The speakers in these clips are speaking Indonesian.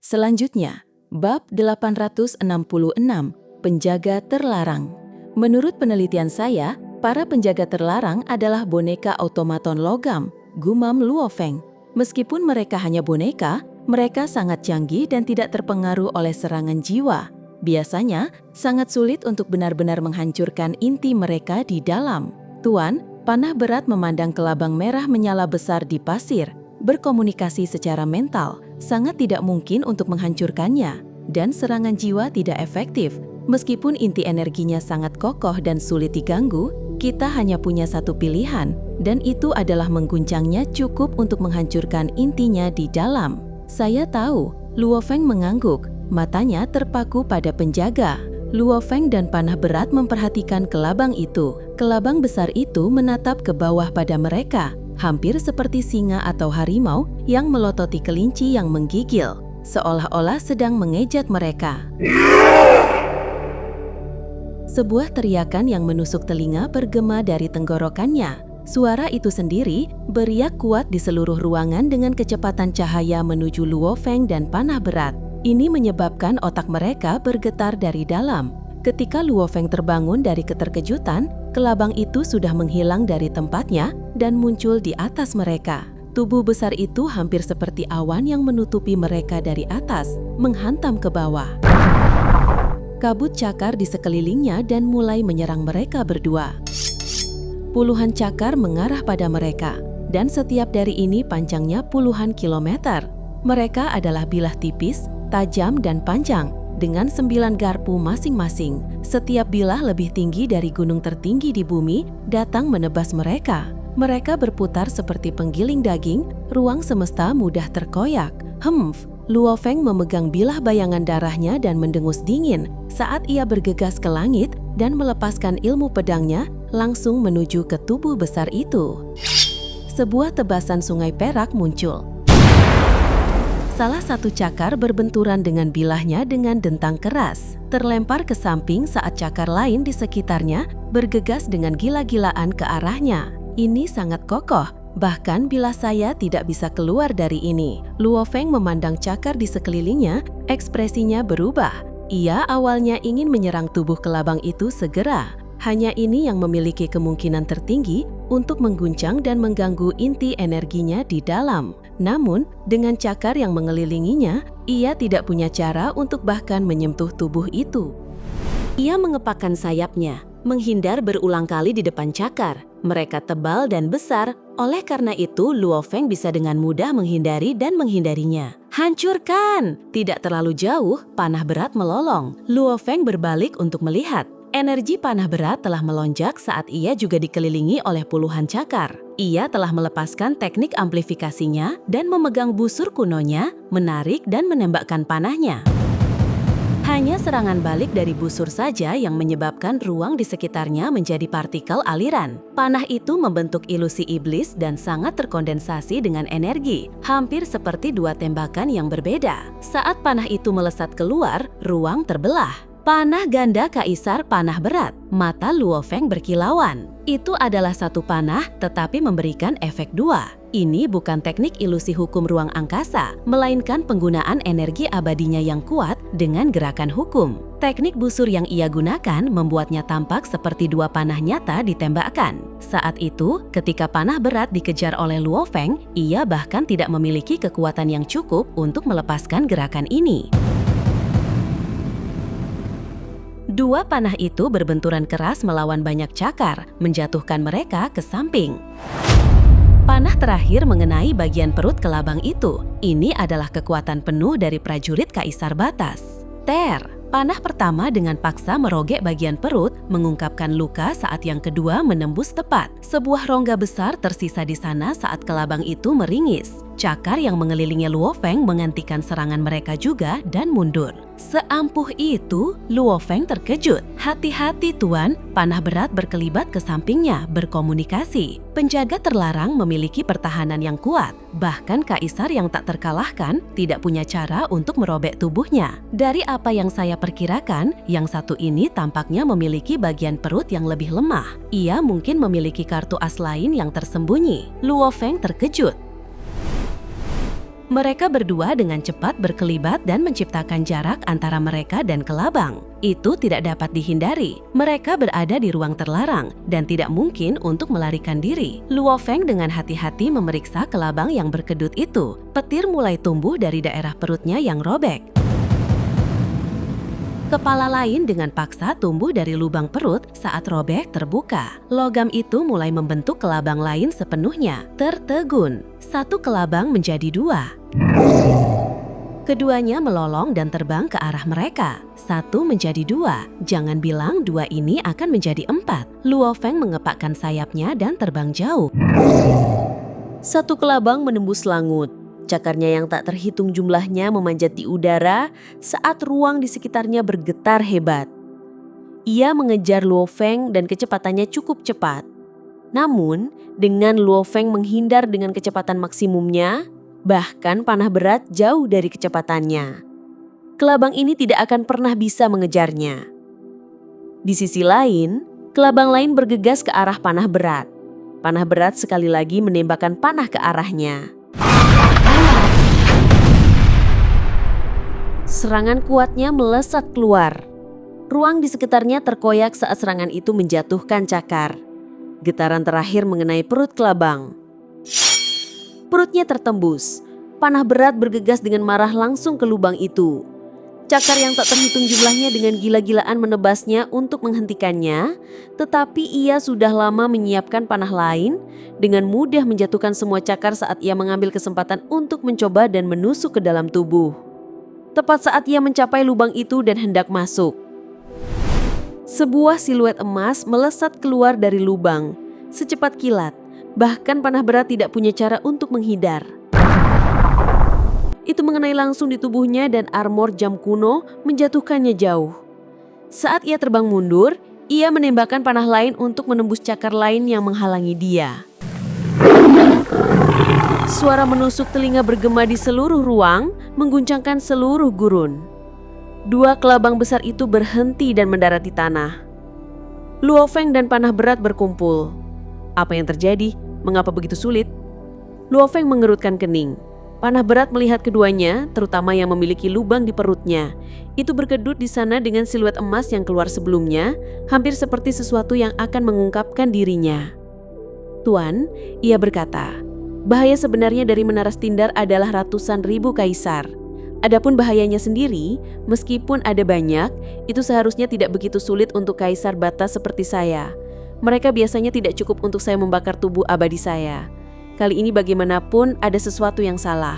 Selanjutnya, bab 866, penjaga terlarang. Menurut penelitian saya, para penjaga terlarang adalah boneka otomaton logam, gumam Luo Feng. Meskipun mereka hanya boneka, mereka sangat canggih dan tidak terpengaruh oleh serangan jiwa. Biasanya, sangat sulit untuk benar-benar menghancurkan inti mereka di dalam. Tuan, panah berat memandang kelabang merah menyala besar di pasir, berkomunikasi secara mental, sangat tidak mungkin untuk menghancurkannya, dan serangan jiwa tidak efektif. Meskipun inti energinya sangat kokoh dan sulit diganggu, kita hanya punya satu pilihan, dan itu adalah mengguncangnya cukup untuk menghancurkan intinya di dalam. Saya tahu, Luo Feng mengangguk, matanya terpaku pada penjaga. Luo Feng dan panah berat memperhatikan kelabang itu. Kelabang besar itu menatap ke bawah pada mereka, hampir seperti singa atau harimau yang melototi kelinci yang menggigil, seolah-olah sedang mengejek mereka. Sebuah teriakan yang menusuk telinga bergema dari tenggorokannya. Suara itu sendiri beriak kuat di seluruh ruangan dengan kecepatan cahaya menuju Luo Feng dan panah berat. Ini menyebabkan otak mereka bergetar dari dalam. Ketika Luo Feng terbangun dari keterkejutan, kelabang itu sudah menghilang dari tempatnya dan muncul di atas mereka. Tubuh besar itu hampir seperti awan yang menutupi mereka dari atas, menghantam ke bawah. Kabut cakar di sekelilingnya dan mulai menyerang mereka berdua. Puluhan cakar mengarah pada mereka, dan setiap dari ini panjangnya puluhan kilometer. Mereka adalah bilah tipis, tajam dan panjang, dengan 9 garpu masing-masing. Setiap bilah lebih tinggi dari gunung tertinggi di bumi, datang menebas mereka. Mereka berputar seperti penggiling daging, ruang semesta mudah terkoyak. Luo Feng memegang bilah bayangan darahnya dan mendengus dingin saat ia bergegas ke langit dan melepaskan ilmu pedangnya langsung menuju ke tubuh besar itu. Sebuah tebasan sungai perak muncul. Salah satu cakar berbenturan dengan bilahnya dengan dentang keras, terlempar ke samping saat cakar lain di sekitarnya bergegas dengan gila-gilaan ke arahnya. Ini sangat kokoh, bahkan bilah saya tidak bisa keluar dari ini. Luo Feng memandang cakar di sekelilingnya, ekspresinya berubah. Ia awalnya ingin menyerang tubuh kelabang itu segera. Hanya ini yang memiliki kemungkinan tertinggi untuk mengguncang dan mengganggu inti energinya di dalam. Namun, dengan cakar yang mengelilinginya, ia tidak punya cara untuk bahkan menyentuh tubuh itu. Ia mengepakkan sayapnya, menghindar berulang kali di depan cakar. Mereka tebal dan besar, oleh karena itu Luo Feng bisa dengan mudah menghindari dan menghindarinya. Hancurkan! Tidak terlalu jauh, panah berat melolong. Luo Feng berbalik untuk melihat. Energi panah berat telah melonjak saat ia juga dikelilingi oleh puluhan cakar. Ia telah melepaskan teknik amplifikasinya dan memegang busur kunonya, menarik dan menembakkan panahnya. Hanya serangan balik dari busur saja yang menyebabkan ruang di sekitarnya menjadi partikel aliran. Panah itu membentuk ilusi iblis dan sangat terkondensasi dengan energi, hampir seperti dua tembakan yang berbeda. Saat panah itu melesat keluar, ruang terbelah. Panah ganda kaisar panah berat. Mata Luo Feng berkilauan. Itu adalah satu panah tetapi memberikan efek dua. Ini bukan teknik ilusi hukum ruang angkasa, melainkan penggunaan energi abadinya yang kuat dengan gerakan hukum. Teknik busur yang ia gunakan membuatnya tampak seperti dua panah nyata ditembakkan. Saat itu, ketika panah berat dikejar oleh Luo Feng, ia bahkan tidak memiliki kekuatan yang cukup untuk melepaskan gerakan ini. Dua panah itu berbenturan keras melawan banyak cakar, menjatuhkan mereka ke samping. Panah terakhir mengenai bagian perut kelabang itu. Ini adalah kekuatan penuh dari prajurit kaisar batas. Panah pertama dengan paksa merogek bagian perut, mengungkapkan luka saat yang kedua menembus tepat. Sebuah rongga besar tersisa di sana saat kelabang itu meringis. Cakar yang mengelilingi Luo Feng menghentikan serangan mereka juga dan mundur. Seampuh itu, Luo Feng terkejut. Hati-hati tuan, panah berat berkelibat ke sampingnya, berkomunikasi. Penjaga terlarang memiliki pertahanan yang kuat. Bahkan kaisar yang tak terkalahkan tidak punya cara untuk merobek tubuhnya. Dari apa yang saya perkirakan, yang satu ini tampaknya memiliki bagian perut yang lebih lemah. Ia mungkin memiliki kartu as lain yang tersembunyi. Luo Feng terkejut. Mereka berdua dengan cepat berkelibat dan menciptakan jarak antara mereka dan kelabang. Itu tidak dapat dihindari. Mereka berada di ruang terlarang dan tidak mungkin untuk melarikan diri. Luo Feng dengan hati-hati memeriksa kelabang yang berkedut itu. Petir mulai tumbuh dari daerah perutnya yang robek. Kepala lain dengan paksa tumbuh dari lubang perut saat robek terbuka. Logam itu mulai membentuk kelabang lain sepenuhnya, tertegun. Satu kelabang menjadi dua. Keduanya melolong dan terbang ke arah mereka. Satu menjadi dua. Jangan bilang dua ini akan menjadi empat. Luo Feng mengepakkan sayapnya dan terbang jauh. Satu kelabang menembus langit. Cakarnya yang tak terhitung jumlahnya memanjat di udara saat ruang di sekitarnya bergetar hebat. Ia mengejar Luo Feng dan kecepatannya cukup cepat. Namun, dengan Luo Feng menghindar dengan kecepatan maksimumnya, bahkan panah berat jauh dari kecepatannya, kelabang ini tidak akan pernah bisa mengejarnya. Di sisi lain, kelabang lain bergegas ke arah panah berat. Panah berat sekali lagi menembakkan panah ke arahnya. Serangan kuatnya melesat keluar. Ruang di sekitarnya terkoyak saat serangan itu menjatuhkan cakar. Getaran terakhir mengenai perut kelabang. Perutnya tertembus. Panah berat bergegas dengan marah langsung ke lubang itu. Cakar yang tak terhitung jumlahnya dengan gila-gilaan menebasnya untuk menghentikannya, tetapi ia sudah lama menyiapkan panah lain, dengan mudah menjatuhkan semua cakar saat ia mengambil kesempatan untuk mencoba dan menusuk ke dalam tubuh. Tepat saat ia mencapai lubang itu dan hendak masuk, sebuah siluet emas melesat keluar dari lubang, secepat kilat, bahkan panah berat tidak punya cara untuk menghindar. Itu mengenai langsung di tubuhnya dan armor jam kuno menjatuhkannya jauh. Saat ia terbang mundur, ia menembakkan panah lain untuk menembus cakar lain yang menghalangi dia. Suara menusuk telinga bergema di seluruh ruang, mengguncangkan seluruh gurun. Dua kelabang besar itu berhenti dan mendarat di tanah. Luo Feng dan panah berat berkumpul. Apa yang terjadi? Mengapa begitu sulit? Luo Feng mengerutkan kening. Panah berat melihat keduanya, terutama yang memiliki lubang di perutnya. Itu berkedut di sana dengan siluet emas yang keluar sebelumnya, hampir seperti sesuatu yang akan mengungkapkan dirinya. Tuan, ia berkata, bahaya sebenarnya dari Menara Stindar adalah ratusan ribu kaisar. Adapun bahayanya sendiri, meskipun ada banyak, itu seharusnya tidak begitu sulit untuk kaisar batas seperti saya. Mereka biasanya tidak cukup untuk saya membakar tubuh abadi saya. Kali ini bagaimanapun ada sesuatu yang salah.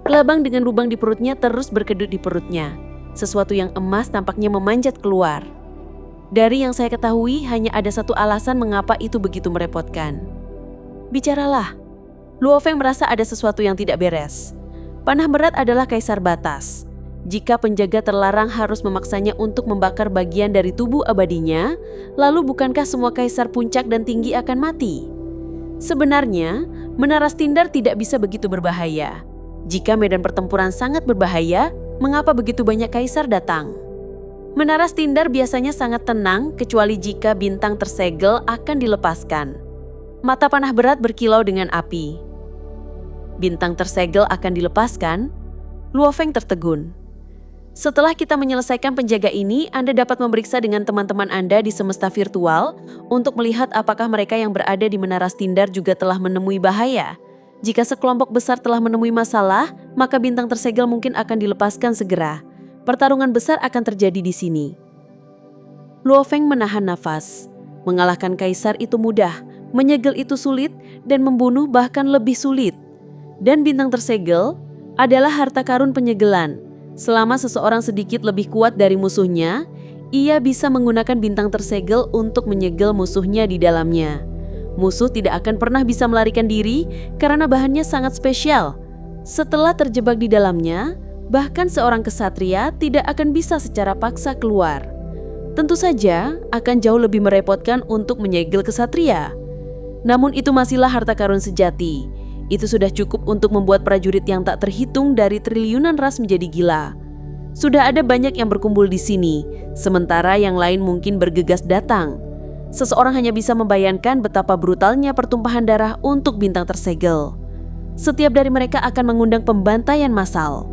Kelabang dengan lubang di perutnya terus berkedut di perutnya. Sesuatu yang emas tampaknya memanjat keluar. Dari yang saya ketahui, hanya ada satu alasan mengapa itu begitu merepotkan. Bicaralah. Luo Feng merasa ada sesuatu yang tidak beres. Panah berat adalah kaisar batas. Jika penjaga terlarang harus memaksanya untuk membakar bagian dari tubuh abadinya, lalu bukankah semua kaisar puncak dan tinggi akan mati? Sebenarnya, Menara Stindar tidak bisa begitu berbahaya. Jika medan pertempuran sangat berbahaya, mengapa begitu banyak kaisar datang? Menara Stindar biasanya sangat tenang kecuali jika bintang tersegel akan dilepaskan. Mata panah berat berkilau dengan api. Bintang tersegel akan dilepaskan? Luo Feng tertegun. Setelah kita menyelesaikan penjaga ini, Anda dapat memeriksa dengan teman-teman Anda di semesta virtual untuk melihat apakah mereka yang berada di Menara Stindar juga telah menemui bahaya. Jika sekelompok besar telah menemui masalah, maka bintang tersegel mungkin akan dilepaskan segera. Pertarungan besar akan terjadi di sini. Luo Feng menahan nafas. Mengalahkan kaisar itu mudah, menyegel itu sulit, dan membunuh bahkan lebih sulit. Dan bintang tersegel adalah harta karun penyegelan. Selama seseorang sedikit lebih kuat dari musuhnya, ia bisa menggunakan bintang tersegel untuk menyegel musuhnya di dalamnya. Musuh tidak akan pernah bisa melarikan diri karena bahannya sangat spesial. Setelah terjebak di dalamnya, bahkan seorang kesatria tidak akan bisa secara paksa keluar. Tentu saja akan jauh lebih merepotkan untuk menyegel kesatria. Namun itu masihlah harta karun sejati. Itu sudah cukup untuk membuat prajurit yang tak terhitung dari triliunan ras menjadi gila. Sudah ada banyak yang berkumpul di sini, sementara yang lain mungkin bergegas datang. Seseorang hanya bisa membayangkan betapa brutalnya pertumpahan darah untuk bintang tersegel. Setiap dari mereka akan mengundang pembantaian massal.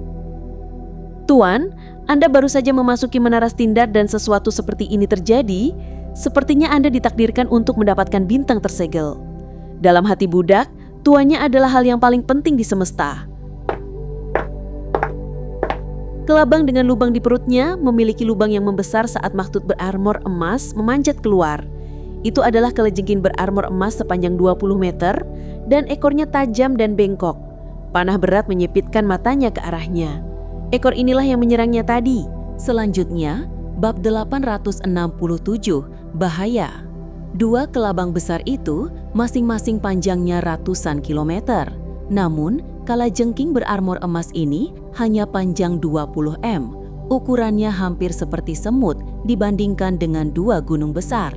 Tuan, Anda baru saja memasuki menara Stindar dan sesuatu seperti ini terjadi. Sepertinya Anda ditakdirkan untuk mendapatkan bintang tersegel. Dalam hati budak, tuannya adalah hal yang paling penting di semesta. Kelabang dengan lubang di perutnya memiliki lubang yang membesar saat makhluk berarmor emas memanjat keluar. Itu adalah kalajengking berarmor emas sepanjang 20 meter dan ekornya tajam dan bengkok. Panah berat menyipitkan matanya ke arahnya. Ekor inilah yang menyerangnya tadi. Selanjutnya, bab 867, bahaya. Dua kelabang besar itu masing-masing panjangnya ratusan kilometer. Namun, kalajengking berarmor emas ini hanya panjang 20 m. Ukurannya hampir seperti semut dibandingkan dengan dua gunung besar.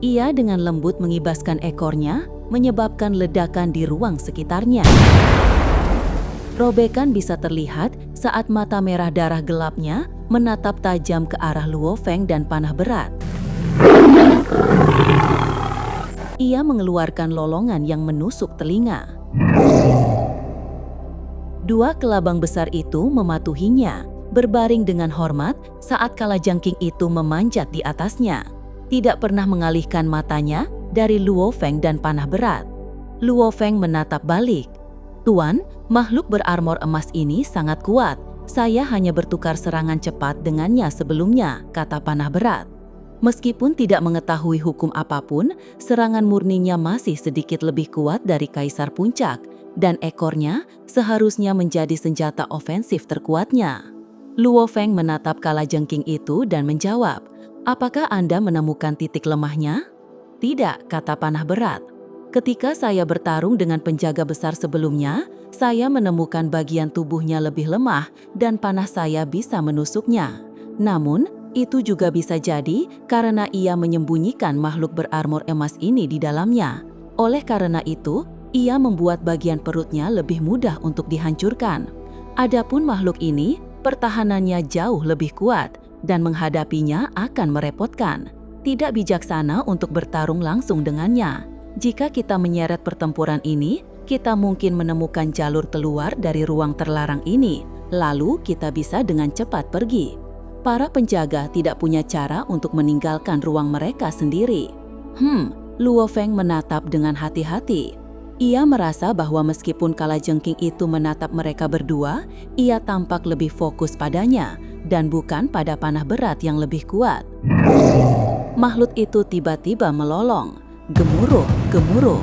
Ia dengan lembut mengibaskan ekornya, menyebabkan ledakan di ruang sekitarnya. Robekan bisa terlihat saat mata merah darah gelapnya menatap tajam ke arah Luo Feng dan panah berat. Ia mengeluarkan lolongan yang menusuk telinga. Dua kelabang besar itu mematuhinya, berbaring dengan hormat saat kalajengking itu memanjat di atasnya. Tidak pernah mengalihkan matanya dari Luo Feng dan panah berat. Luo Feng menatap balik. Tuan, makhluk berarmor emas ini sangat kuat. Saya hanya bertukar serangan cepat dengannya sebelumnya, kata panah berat. Meskipun tidak mengetahui hukum apapun, serangan murninya masih sedikit lebih kuat dari Kaisar Puncak, dan ekornya seharusnya menjadi senjata ofensif terkuatnya. Luo Feng menatap kalajengking itu dan menjawab, "Apakah Anda menemukan titik lemahnya?" "Tidak," kata panah berat. "Ketika saya bertarung dengan penjaga besar sebelumnya, saya menemukan bagian tubuhnya lebih lemah dan panah saya bisa menusuknya. Namun, itu juga bisa jadi karena ia menyembunyikan makhluk berarmor emas ini di dalamnya. Oleh karena itu, ia membuat bagian perutnya lebih mudah untuk dihancurkan. Adapun makhluk ini, pertahanannya jauh lebih kuat dan menghadapinya akan merepotkan. Tidak bijaksana untuk bertarung langsung dengannya. Jika kita menyeret pertempuran ini, kita mungkin menemukan jalur keluar dari ruang terlarang ini, lalu kita bisa dengan cepat pergi. Para penjaga tidak punya cara untuk meninggalkan ruang mereka sendiri." Luo Feng menatap dengan hati-hati. Ia merasa bahwa meskipun kalajengking itu menatap mereka berdua, ia tampak lebih fokus padanya dan bukan pada panah berat yang lebih kuat. Makhluk itu tiba-tiba melolong. Gemuruh, gemuruh.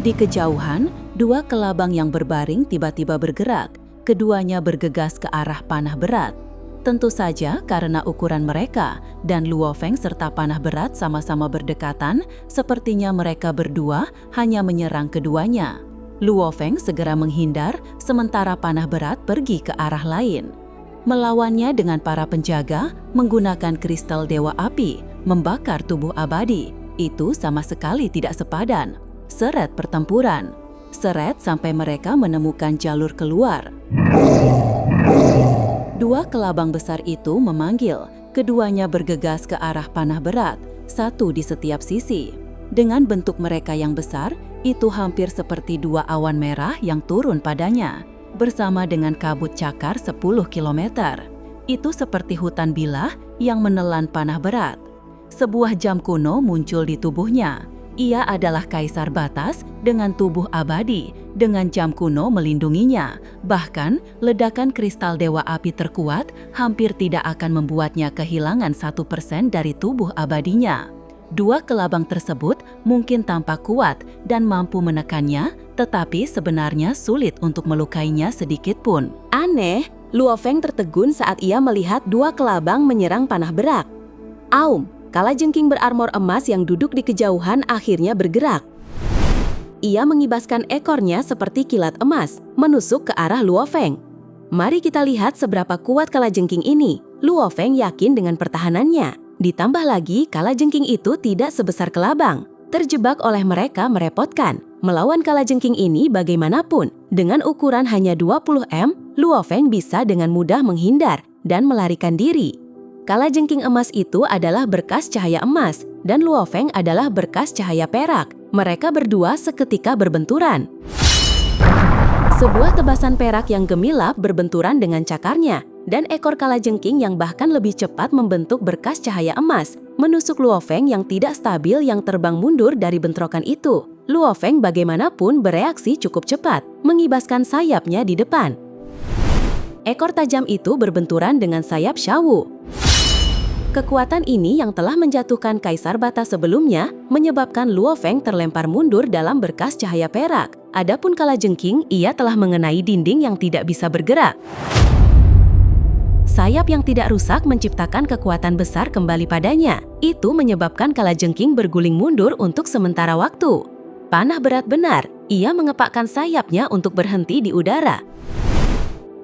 Di kejauhan, dua kelabang yang berbaring tiba-tiba bergerak. Keduanya bergegas ke arah panah berat. Tentu saja karena ukuran mereka dan Luo Feng serta panah berat sama-sama berdekatan, sepertinya mereka berdua hanya menyerang keduanya. Luo Feng segera menghindar, sementara panah berat pergi ke arah lain. Melawannya dengan para penjaga menggunakan kristal Dewa Api, membakar tubuh abadi. Itu sama sekali tidak sepadan. Seret pertempuran. Seret sampai mereka menemukan jalur keluar. Dua kelabang besar itu memanggil, keduanya bergegas ke arah panah berat, satu di setiap sisi. Dengan bentuk mereka yang besar, itu hampir seperti dua awan merah yang turun padanya, bersama dengan kabut cakar 10 km. Itu seperti hutan bilah yang menelan panah berat. Sebuah jam kuno muncul di tubuhnya. Ia adalah Kaisar Batas dengan tubuh abadi, dengan jam kuno melindunginya. Bahkan, ledakan kristal Dewa Api terkuat hampir tidak akan membuatnya kehilangan 1% dari tubuh abadinya. Dua kelabang tersebut mungkin tampak kuat dan mampu menekannya, tetapi sebenarnya sulit untuk melukainya sedikit pun. Aneh, Luo Feng tertegun saat ia melihat dua kelabang menyerang panah berat. Aum! Kalajengking berarmor emas yang duduk di kejauhan akhirnya bergerak. Ia mengibaskan ekornya seperti kilat emas, menusuk ke arah Luo Feng. Mari kita lihat seberapa kuat kalajengking ini. Luo Feng yakin dengan pertahanannya. Ditambah lagi, kalajengking itu tidak sebesar kelabang. Terjebak oleh mereka merepotkan. Melawan kalajengking ini bagaimanapun, dengan ukuran hanya 20 m, Luo Feng bisa dengan mudah menghindar dan melarikan diri. Kalajengking emas itu adalah berkas cahaya emas, dan Luo Feng adalah berkas cahaya perak. Mereka berdua seketika berbenturan. Sebuah tebasan perak yang gemilap berbenturan dengan cakarnya, dan ekor kalajengking yang bahkan lebih cepat membentuk berkas cahaya emas, menusuk Luo Feng yang tidak stabil yang terbang mundur dari bentrokan itu. Luo Feng bagaimanapun bereaksi cukup cepat, mengibaskan sayapnya di depan. Ekor tajam itu berbenturan dengan sayap Shawu. Kekuatan ini yang telah menjatuhkan Kaisar Bata sebelumnya menyebabkan Luo Feng terlempar mundur dalam berkas cahaya perak. Adapun kalajengking, ia telah mengenai dinding yang tidak bisa bergerak. Sayap yang tidak rusak menciptakan kekuatan besar kembali padanya. Itu menyebabkan kalajengking berguling mundur untuk sementara waktu. Panah berat benar, ia mengepakkan sayapnya untuk berhenti di udara.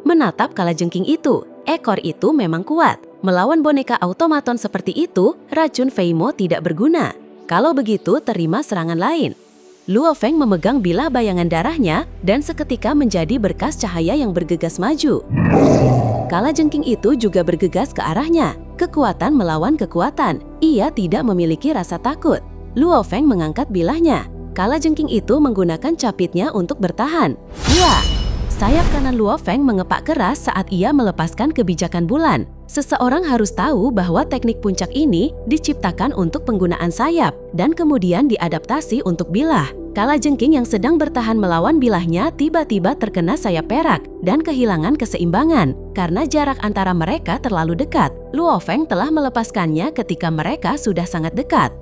Menatap kalajengking itu, ekor itu memang kuat. Melawan boneka automaton seperti itu, racun Feimo tidak berguna. Kalau begitu, terima serangan lain. Luo Feng memegang bilah bayangan darahnya dan seketika menjadi berkas cahaya yang bergegas maju. Kalajengking itu juga bergegas ke arahnya. Kekuatan melawan kekuatan. Ia tidak memiliki rasa takut. Luo Feng mengangkat bilahnya. Kalajengking itu menggunakan capitnya untuk bertahan. Wah! Sayap kanan Luo Feng mengepak keras saat ia melepaskan kebijakan bulan. Seseorang harus tahu bahwa teknik puncak ini diciptakan untuk penggunaan sayap dan kemudian diadaptasi untuk bilah. Kalajengking yang sedang bertahan melawan bilahnya tiba-tiba terkena sayap perak dan kehilangan keseimbangan karena jarak antara mereka terlalu dekat. Luo Feng telah melepaskannya ketika mereka sudah sangat dekat.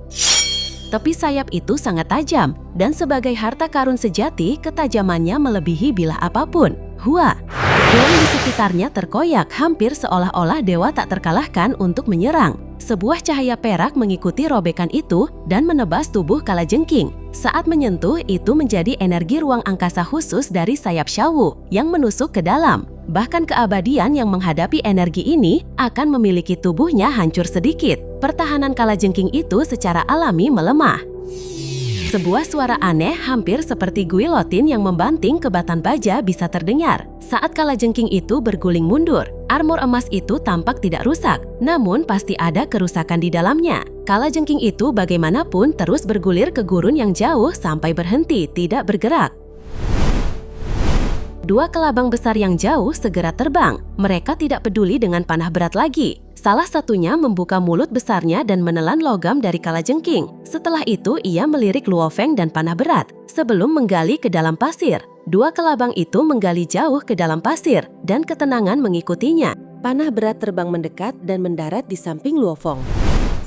Tepi sayap itu sangat tajam, dan sebagai harta karun sejati, ketajamannya melebihi bilah apapun. Hua! Ruang di sekitarnya terkoyak hampir seolah-olah dewa tak terkalahkan untuk menyerang. Sebuah cahaya perak mengikuti robekan itu dan menebas tubuh kalajengking. Saat menyentuh, itu menjadi energi ruang angkasa khusus dari sayap Shawu yang menusuk ke dalam. Bahkan keabadian yang menghadapi energi ini akan memiliki tubuhnya hancur sedikit. Pertahanan kalajengking itu secara alami melemah. Sebuah suara aneh hampir seperti guilotin yang membanting ke batan baja bisa terdengar. Saat kalajengking itu berguling mundur, armor emas itu tampak tidak rusak, namun pasti ada kerusakan di dalamnya. Kalajengking itu bagaimanapun terus bergulir ke gurun yang jauh sampai berhenti tidak bergerak. Dua kelabang besar yang jauh segera terbang. Mereka tidak peduli dengan panah berat lagi. Salah satunya membuka mulut besarnya dan menelan logam dari kalajengking. Setelah itu ia melirik Luo Feng dan panah berat sebelum menggali ke dalam pasir. Dua kelabang itu menggali jauh ke dalam pasir dan ketenangan mengikutinya. Panah berat terbang mendekat dan mendarat di samping Luo Feng.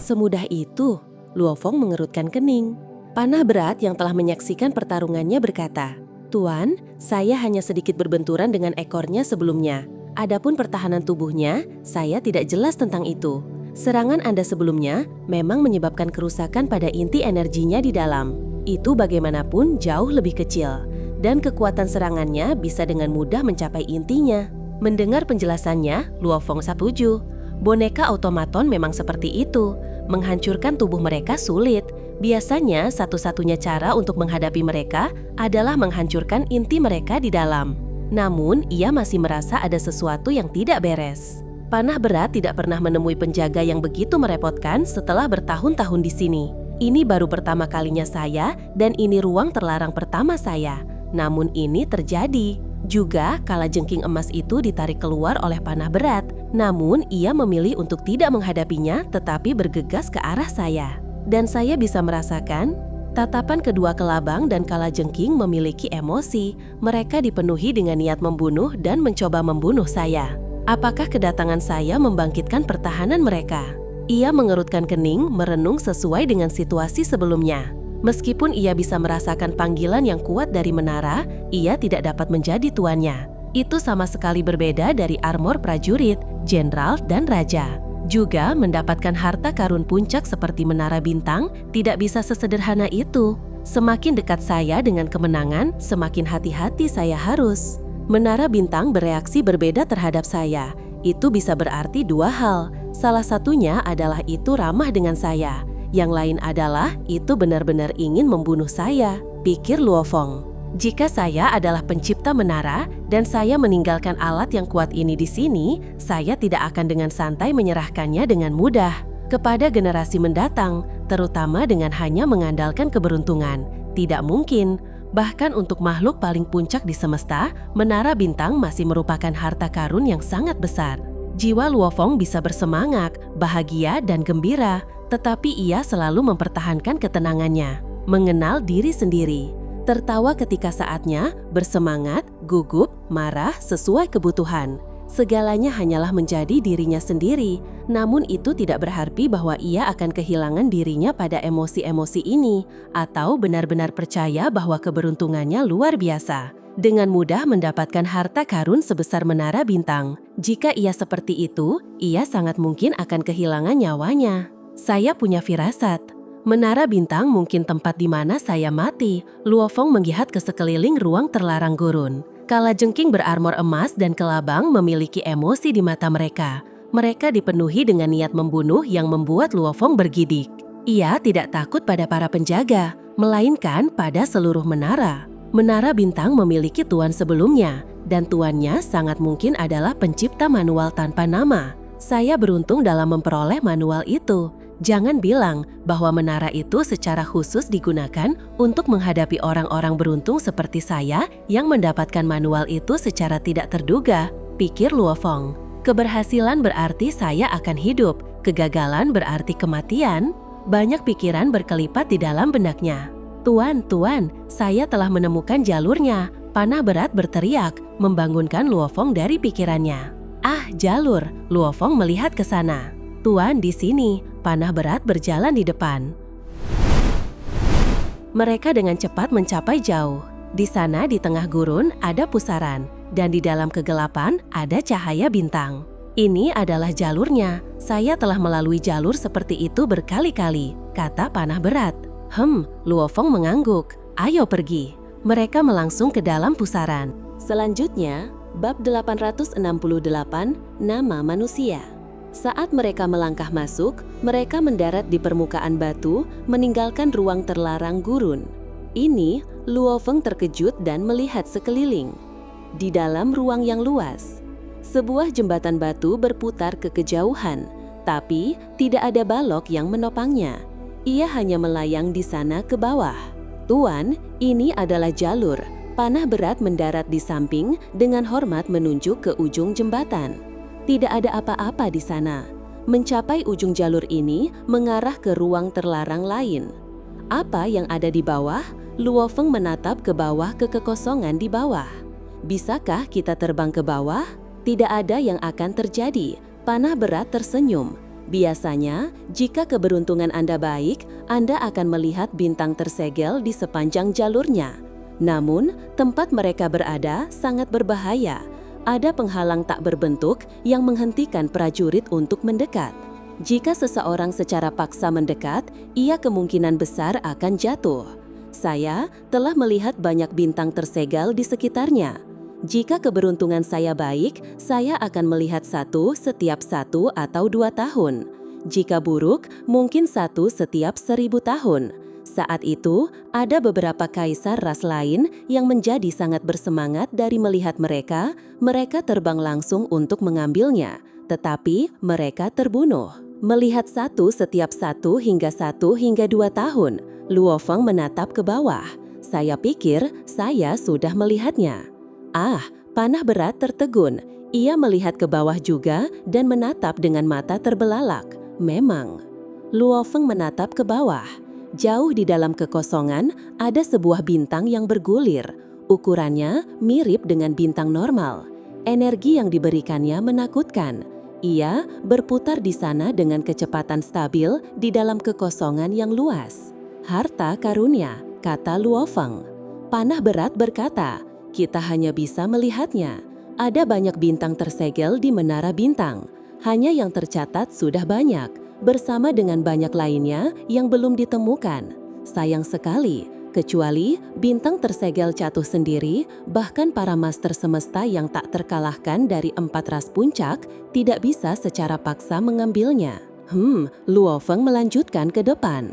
Semudah itu, Luo Feng mengerutkan kening. Panah berat yang telah menyaksikan pertarungannya berkata, "Tuan, saya hanya sedikit berbenturan dengan ekornya sebelumnya. Adapun pertahanan tubuhnya, saya tidak jelas tentang itu. Serangan Anda sebelumnya memang menyebabkan kerusakan pada inti energinya di dalam. Itu bagaimanapun jauh lebih kecil, dan kekuatan serangannya bisa dengan mudah mencapai intinya." Mendengar penjelasannya, Luo Feng setuju. Boneka automaton memang seperti itu. Menghancurkan tubuh mereka sulit. Biasanya satu-satunya cara untuk menghadapi mereka adalah menghancurkan inti mereka di dalam. Namun, ia masih merasa ada sesuatu yang tidak beres. Panah berat tidak pernah menemui penjaga yang begitu merepotkan setelah bertahun-tahun di sini. Ini baru pertama kalinya saya, dan ini ruang terlarang pertama saya. Namun ini terjadi. Juga, kalajengking emas itu ditarik keluar oleh panah berat. Namun, ia memilih untuk tidak menghadapinya tetapi bergegas ke arah saya. Dan saya bisa merasakan tatapan kedua kelabang dan kalajengking memiliki emosi. Mereka dipenuhi dengan niat membunuh dan mencoba membunuh saya. Apakah kedatangan saya membangkitkan pertahanan mereka? Ia mengerutkan kening, merenung sesuai dengan situasi sebelumnya. Meskipun ia bisa merasakan panggilan yang kuat dari menara, ia tidak dapat menjadi tuannya. Itu sama sekali berbeda dari armor prajurit, jenderal, dan raja. Juga mendapatkan harta karun puncak seperti menara bintang tidak bisa sesederhana itu. Semakin dekat saya dengan kemenangan, semakin hati-hati saya harus. Menara bintang bereaksi berbeda terhadap saya. Itu bisa berarti dua hal. Salah satunya adalah itu ramah dengan saya. Yang lain adalah itu benar-benar ingin membunuh saya, pikir Luo Feng. Jika saya adalah pencipta menara dan saya meninggalkan alat yang kuat ini di sini, saya tidak akan dengan santai menyerahkannya dengan mudah kepada generasi mendatang, terutama dengan hanya mengandalkan keberuntungan. Tidak mungkin. Bahkan untuk makhluk paling puncak di semesta, menara bintang masih merupakan harta karun yang sangat besar. Jiwa Luofeng bisa bersemangat, bahagia, dan gembira, tetapi ia selalu mempertahankan ketenangannya, mengenal diri sendiri, tertawa ketika saatnya, bersemangat, gugup, marah sesuai kebutuhan. Segalanya hanyalah menjadi dirinya sendiri, namun itu tidak berarti bahwa ia akan kehilangan dirinya pada emosi-emosi ini, atau benar-benar percaya bahwa keberuntungannya luar biasa. Dengan mudah mendapatkan harta karun sebesar menara bintang. Jika ia seperti itu, ia sangat mungkin akan kehilangan nyawanya. Saya punya firasat. Menara bintang mungkin tempat di mana saya mati. Luofeng menggihat ke sekeliling ruang terlarang gurun. Kalajengking berarmor emas dan kelabang memiliki emosi di mata mereka. Mereka dipenuhi dengan niat membunuh yang membuat Luofeng bergidik. Ia tidak takut pada para penjaga, melainkan pada seluruh menara. Menara bintang memiliki tuan sebelumnya, dan tuannya sangat mungkin adalah pencipta manual tanpa nama. Saya beruntung dalam memperoleh manual itu. Jangan bilang bahwa menara itu secara khusus digunakan untuk menghadapi orang-orang beruntung seperti saya yang mendapatkan manual itu secara tidak terduga, pikir Luofeng. Keberhasilan berarti saya akan hidup, kegagalan berarti kematian. Banyak pikiran berkelipat di dalam benaknya. Tuan, saya telah menemukan jalurnya. Panah berat berteriak, membangunkan Luofeng dari pikirannya. Ah, jalur. Luofeng melihat ke sana. Tuan, di sini. Panah berat berjalan di depan. Mereka dengan cepat mencapai jauh. Di sana di tengah gurun ada pusaran, dan di dalam kegelapan ada cahaya bintang. Ini adalah jalurnya. Saya telah melalui jalur seperti itu berkali-kali, kata panah berat. Luofeng mengangguk. Ayo pergi. Mereka melangsung ke dalam pusaran. Selanjutnya, bab 868, nama manusia. Saat mereka melangkah masuk, mereka mendarat di permukaan batu, meninggalkan ruang terlarang gurun. Ini, Luofeng terkejut dan melihat sekeliling. Di dalam ruang yang luas, sebuah jembatan batu berputar ke kejauhan, tapi tidak ada balok yang menopangnya. Ia hanya melayang di sana ke bawah. Tuan, ini adalah jalur. Panah berat mendarat di samping dengan hormat menunjuk ke ujung jembatan. Tidak ada apa-apa di sana. Mencapai ujung jalur ini mengarah ke ruang terlarang lain. Apa yang ada di bawah? Luofeng menatap ke bawah ke kekosongan di bawah. Bisakah kita terbang ke bawah? Tidak ada yang akan terjadi. Panah berat tersenyum. Biasanya, jika keberuntungan Anda baik, Anda akan melihat bintang tersegel di sepanjang jalurnya. Namun, tempat mereka berada sangat berbahaya. Ada penghalang tak berbentuk yang menghentikan prajurit untuk mendekat. Jika seseorang secara paksa mendekat, ia kemungkinan besar akan jatuh. Saya telah melihat banyak bintang tersegel di sekitarnya. Jika keberuntungan saya baik, saya akan melihat satu setiap 1 atau 2 tahun. Jika buruk, mungkin satu setiap 1000 tahun. Saat itu, ada beberapa kaisar ras lain yang menjadi sangat bersemangat dari melihat mereka. Mereka terbang langsung untuk mengambilnya, tetapi mereka terbunuh. Melihat satu setiap 1 hingga 2 tahun, Luofeng menatap ke bawah. Saya pikir saya sudah melihatnya. Panah berat tertegun. Ia melihat ke bawah juga dan menatap dengan mata terbelalak. Memang. Luofeng menatap ke bawah. Jauh di dalam kekosongan, ada sebuah bintang yang bergulir. Ukurannya mirip dengan bintang normal. Energi yang diberikannya menakutkan. Ia berputar di sana dengan kecepatan stabil di dalam kekosongan yang luas. Harta karunia, kata Luofeng. Panah berat berkata, kita hanya bisa melihatnya. Ada banyak bintang tersegel di menara bintang. Hanya yang tercatat sudah banyak, bersama dengan banyak lainnya yang belum ditemukan. Sayang sekali, kecuali bintang tersegel jatuh sendiri, bahkan para master semesta yang tak terkalahkan dari 4 ras puncak tidak bisa secara paksa mengambilnya. Luofeng melanjutkan ke depan.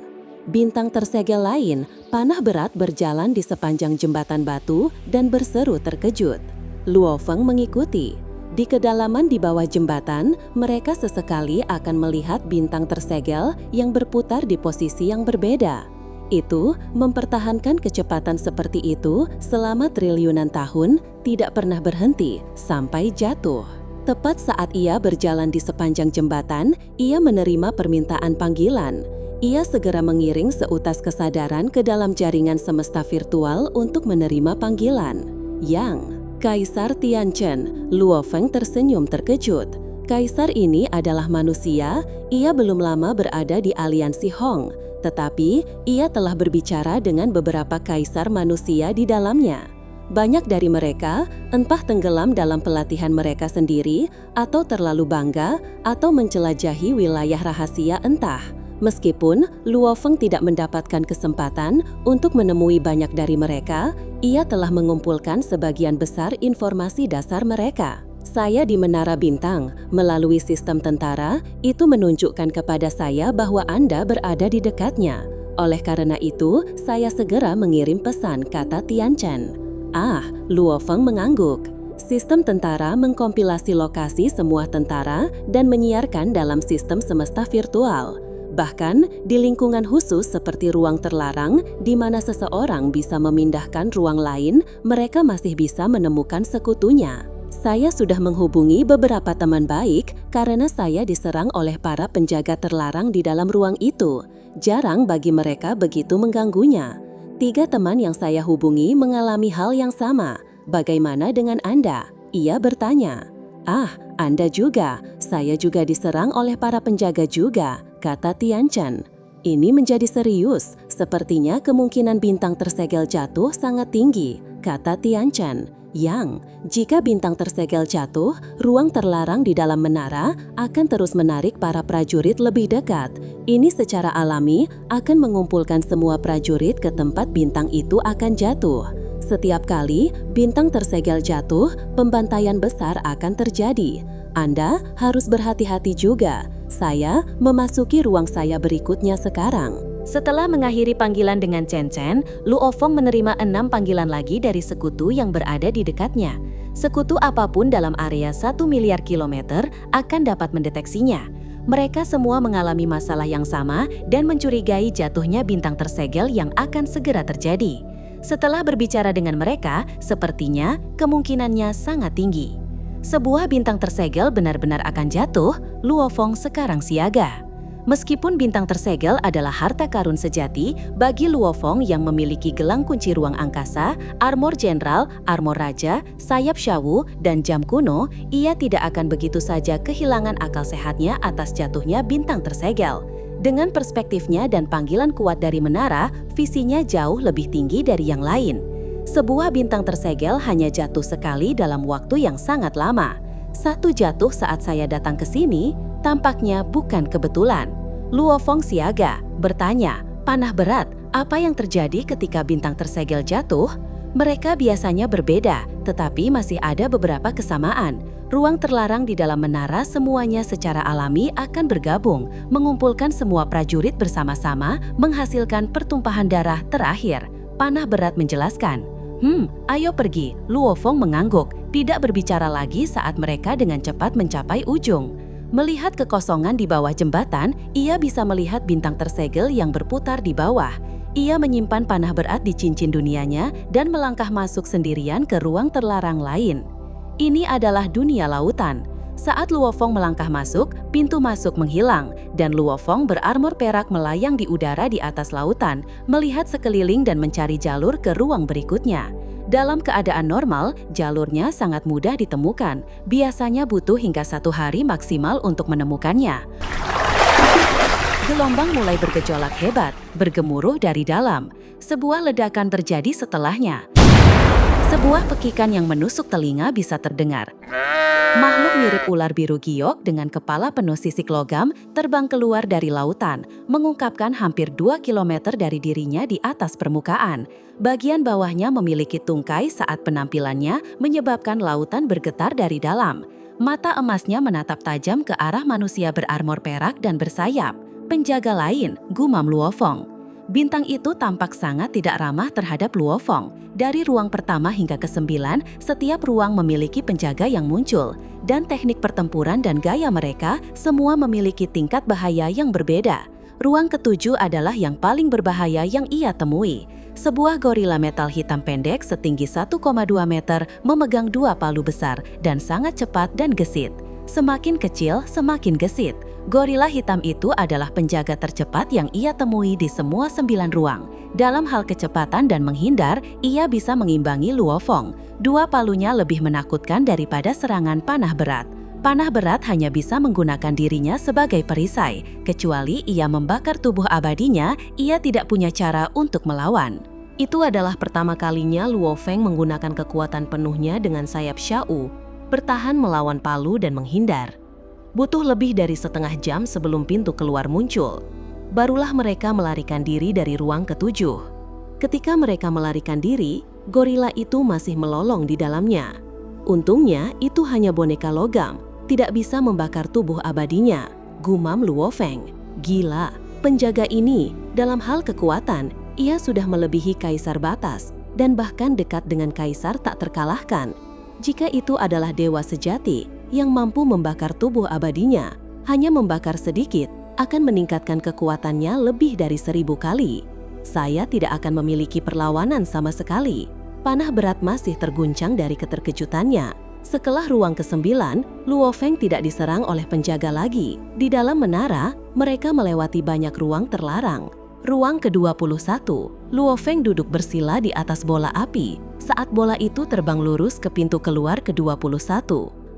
Bintang tersegel lain, panah berat berjalan di sepanjang jembatan batu dan berseru terkejut. Luofeng mengikuti. Di kedalaman di bawah jembatan, mereka sesekali akan melihat bintang tersegel yang berputar di posisi yang berbeda. Itu mempertahankan kecepatan seperti itu selama triliunan tahun, tidak pernah berhenti sampai jatuh. Tepat saat ia berjalan di sepanjang jembatan, ia menerima permintaan panggilan. Ia segera mengiring seutas kesadaran ke dalam jaringan semesta virtual untuk menerima panggilan. Yang Kaisar Tianchen. Luo Feng tersenyum terkejut. Kaisar ini adalah manusia, ia belum lama berada di aliansi Hong. Tetapi, ia telah berbicara dengan beberapa kaisar manusia di dalamnya. Banyak dari mereka entah tenggelam dalam pelatihan mereka sendiri, atau terlalu bangga, atau menjelajahi wilayah rahasia entah. Meskipun Luo Feng tidak mendapatkan kesempatan untuk menemui banyak dari mereka, ia telah mengumpulkan sebagian besar informasi dasar mereka. Saya di Menara Bintang, melalui sistem tentara, itu menunjukkan kepada saya bahwa Anda berada di dekatnya. Oleh karena itu, saya segera mengirim pesan, kata Tianchen. Luo Feng mengangguk. Sistem tentara mengkompilasi lokasi semua tentara dan menyiarkan dalam sistem semesta virtual. Bahkan, di lingkungan khusus seperti ruang terlarang, di mana seseorang bisa memindahkan ruang lain, mereka masih bisa menemukan sekutunya. Saya sudah menghubungi beberapa teman baik karena saya diserang oleh para penjaga terlarang di dalam ruang itu. Jarang bagi mereka begitu mengganggunya. 3 teman yang saya hubungi mengalami hal yang sama. Bagaimana dengan Anda? Ia bertanya. Anda juga. Saya juga diserang oleh para penjaga juga, kata Tianchen. Ini menjadi serius. Sepertinya kemungkinan bintang tersegel jatuh sangat tinggi, kata Tianchen. Yang, jika bintang tersegel jatuh, ruang terlarang di dalam menara akan terus menarik para prajurit lebih dekat. Ini secara alami akan mengumpulkan semua prajurit ke tempat bintang itu akan jatuh. Setiap kali bintang tersegel jatuh, pembantaian besar akan terjadi. Anda harus berhati-hati juga. Saya memasuki ruang saya berikutnya sekarang. Setelah mengakhiri panggilan dengan Chen Chen, Luo Feng menerima 6 panggilan lagi dari sekutu yang berada di dekatnya. Sekutu apapun dalam area 1 miliar kilometer akan dapat mendeteksinya. Mereka semua mengalami masalah yang sama dan mencurigai jatuhnya bintang tersegel yang akan segera terjadi. Setelah berbicara dengan mereka, sepertinya kemungkinannya sangat tinggi. Sebuah bintang tersegel benar-benar akan jatuh, Luo Feng sekarang siaga. Meskipun bintang tersegel adalah harta karun sejati bagi Luo Feng yang memiliki gelang kunci ruang angkasa, armor jenderal, armor raja, sayap Shawu, dan jam kuno, ia tidak akan begitu saja kehilangan akal sehatnya atas jatuhnya bintang tersegel. Dengan perspektifnya dan panggilan kuat dari menara, visinya jauh lebih tinggi dari yang lain. Sebuah bintang tersegel hanya jatuh sekali dalam waktu yang sangat lama. Satu jatuh saat saya datang ke sini, tampaknya bukan kebetulan. Luo Feng siaga, bertanya, panah berat, apa yang terjadi ketika bintang tersegel jatuh? Mereka biasanya berbeda, tetapi masih ada beberapa kesamaan. Ruang terlarang di dalam menara semuanya secara alami akan bergabung, mengumpulkan semua prajurit bersama-sama, menghasilkan pertumpahan darah terakhir. Panah berat menjelaskan. Ayo pergi, Luo Feng mengangguk, tidak berbicara lagi saat mereka dengan cepat mencapai ujung. Melihat kekosongan di bawah jembatan, ia bisa melihat bintang tersegel yang berputar di bawah. Ia menyimpan panah berat di cincin dunianya dan melangkah masuk sendirian ke ruang terlarang lain. Ini adalah dunia lautan. Saat Luo Feng melangkah masuk, pintu masuk menghilang, dan Luo Feng berarmor perak melayang di udara di atas lautan, melihat sekeliling dan mencari jalur ke ruang berikutnya. Dalam keadaan normal, jalurnya sangat mudah ditemukan. Biasanya butuh hingga 1 hari maksimal untuk menemukannya. Gelombang mulai bergejolak hebat, bergemuruh dari dalam. Sebuah ledakan terjadi setelahnya. Sebuah pekikan yang menusuk telinga bisa terdengar. Makhluk mirip ular biru giok dengan kepala penuh sisik logam terbang keluar dari lautan, mengungkapkan hampir 2 km dari dirinya di atas permukaan. Bagian bawahnya memiliki tungkai saat penampilannya menyebabkan lautan bergetar dari dalam. Mata emasnya menatap tajam ke arah manusia berarmor perak dan bersayap. Penjaga lain, gumam Luo Feng. Bintang itu tampak sangat tidak ramah terhadap Luo Feng. Dari ruang pertama hingga ke-9, setiap ruang memiliki penjaga yang muncul. Dan teknik pertempuran dan gaya mereka semua memiliki tingkat bahaya yang berbeda. Ruang ketujuh adalah yang paling berbahaya yang ia temui. Sebuah gorila metal hitam pendek setinggi 1,2 meter memegang 2 palu besar dan sangat cepat dan gesit. Semakin kecil, semakin gesit. Gorila hitam itu adalah penjaga tercepat yang ia temui di semua 9 ruang. Dalam hal kecepatan dan menghindar, ia bisa mengimbangi Luo Feng. 2 palunya lebih menakutkan daripada serangan panah berat. Panah berat hanya bisa menggunakan dirinya sebagai perisai. Kecuali ia membakar tubuh abadinya, ia tidak punya cara untuk melawan. Itu adalah pertama kalinya Luo Feng menggunakan kekuatan penuhnya dengan sayap Xiao, bertahan melawan palu dan menghindar. Butuh lebih dari setengah jam sebelum pintu keluar muncul. Barulah mereka melarikan diri dari ruang ketujuh. Ketika mereka melarikan diri, gorila itu masih melolong di dalamnya. Untungnya itu hanya boneka logam, tidak bisa membakar tubuh abadinya, gumam Luo Feng. Gila, penjaga ini dalam hal kekuatan, ia sudah melebihi kaisar batas dan bahkan dekat dengan kaisar tak terkalahkan. Jika itu adalah dewa sejati yang mampu membakar tubuh abadinya, hanya membakar sedikit akan meningkatkan kekuatannya lebih dari 1000 kali. Saya tidak akan memiliki perlawanan sama sekali. Panah berat masih terguncang dari keterkejutannya. Setelah ruang ke-9, Luo Feng tidak diserang oleh penjaga lagi. Di dalam menara, mereka melewati banyak ruang terlarang. Ruang ke-21, Luo Feng duduk bersila di atas bola api saat bola itu terbang lurus ke pintu keluar ke-21.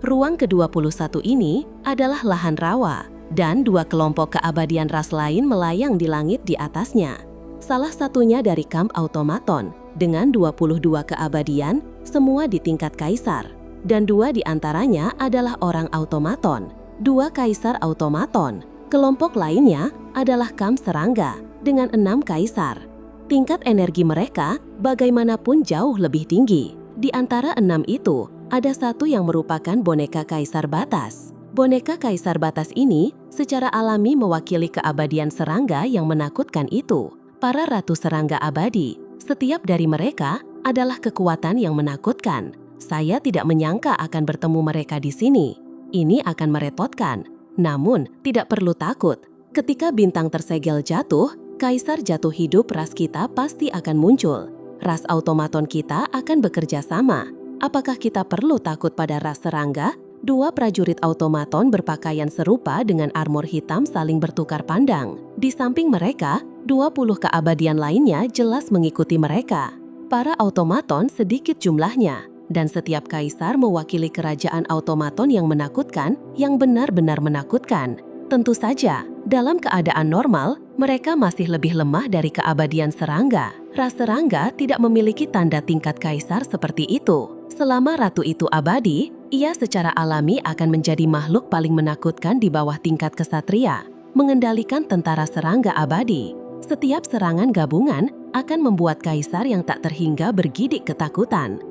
Ruang ke-21 ini adalah lahan rawa, dan 2 kelompok keabadian ras lain melayang di langit di atasnya. Salah satunya dari kamp automaton, dengan 22 keabadian, semua di tingkat kaisar. Dan 2 di antaranya adalah orang automaton, 2 kaisar automaton. Kelompok lainnya adalah kamp serangga dengan 6 kaisar. Tingkat energi mereka bagaimanapun jauh lebih tinggi. Di antara 6 itu, ada 1 yang merupakan boneka kaisar batas. Boneka kaisar batas ini secara alami mewakili keabadian serangga yang menakutkan itu. Para ratu serangga abadi, setiap dari mereka adalah kekuatan yang menakutkan. Saya tidak menyangka akan bertemu mereka di sini. Ini akan merepotkan. Namun, tidak perlu takut. Ketika bintang tersegel jatuh, kaisar jatuh hidup ras kita pasti akan muncul. Ras automaton kita akan bekerja sama. Apakah kita perlu takut pada ras serangga? 2 prajurit automaton berpakaian serupa dengan armor hitam saling bertukar pandang. Di samping mereka, 20 keabadian lainnya jelas mengikuti mereka. Para automaton sedikit jumlahnya. Dan setiap kaisar mewakili kerajaan automaton yang menakutkan, yang benar-benar menakutkan. Tentu saja, dalam keadaan normal, mereka masih lebih lemah dari keabadian serangga. Ras serangga tidak memiliki tanda tingkat kaisar seperti itu. Selama ratu itu abadi, ia secara alami akan menjadi makhluk paling menakutkan di bawah tingkat kesatria, mengendalikan tentara serangga abadi. Setiap serangan gabungan akan membuat kaisar yang tak terhingga bergidik ketakutan.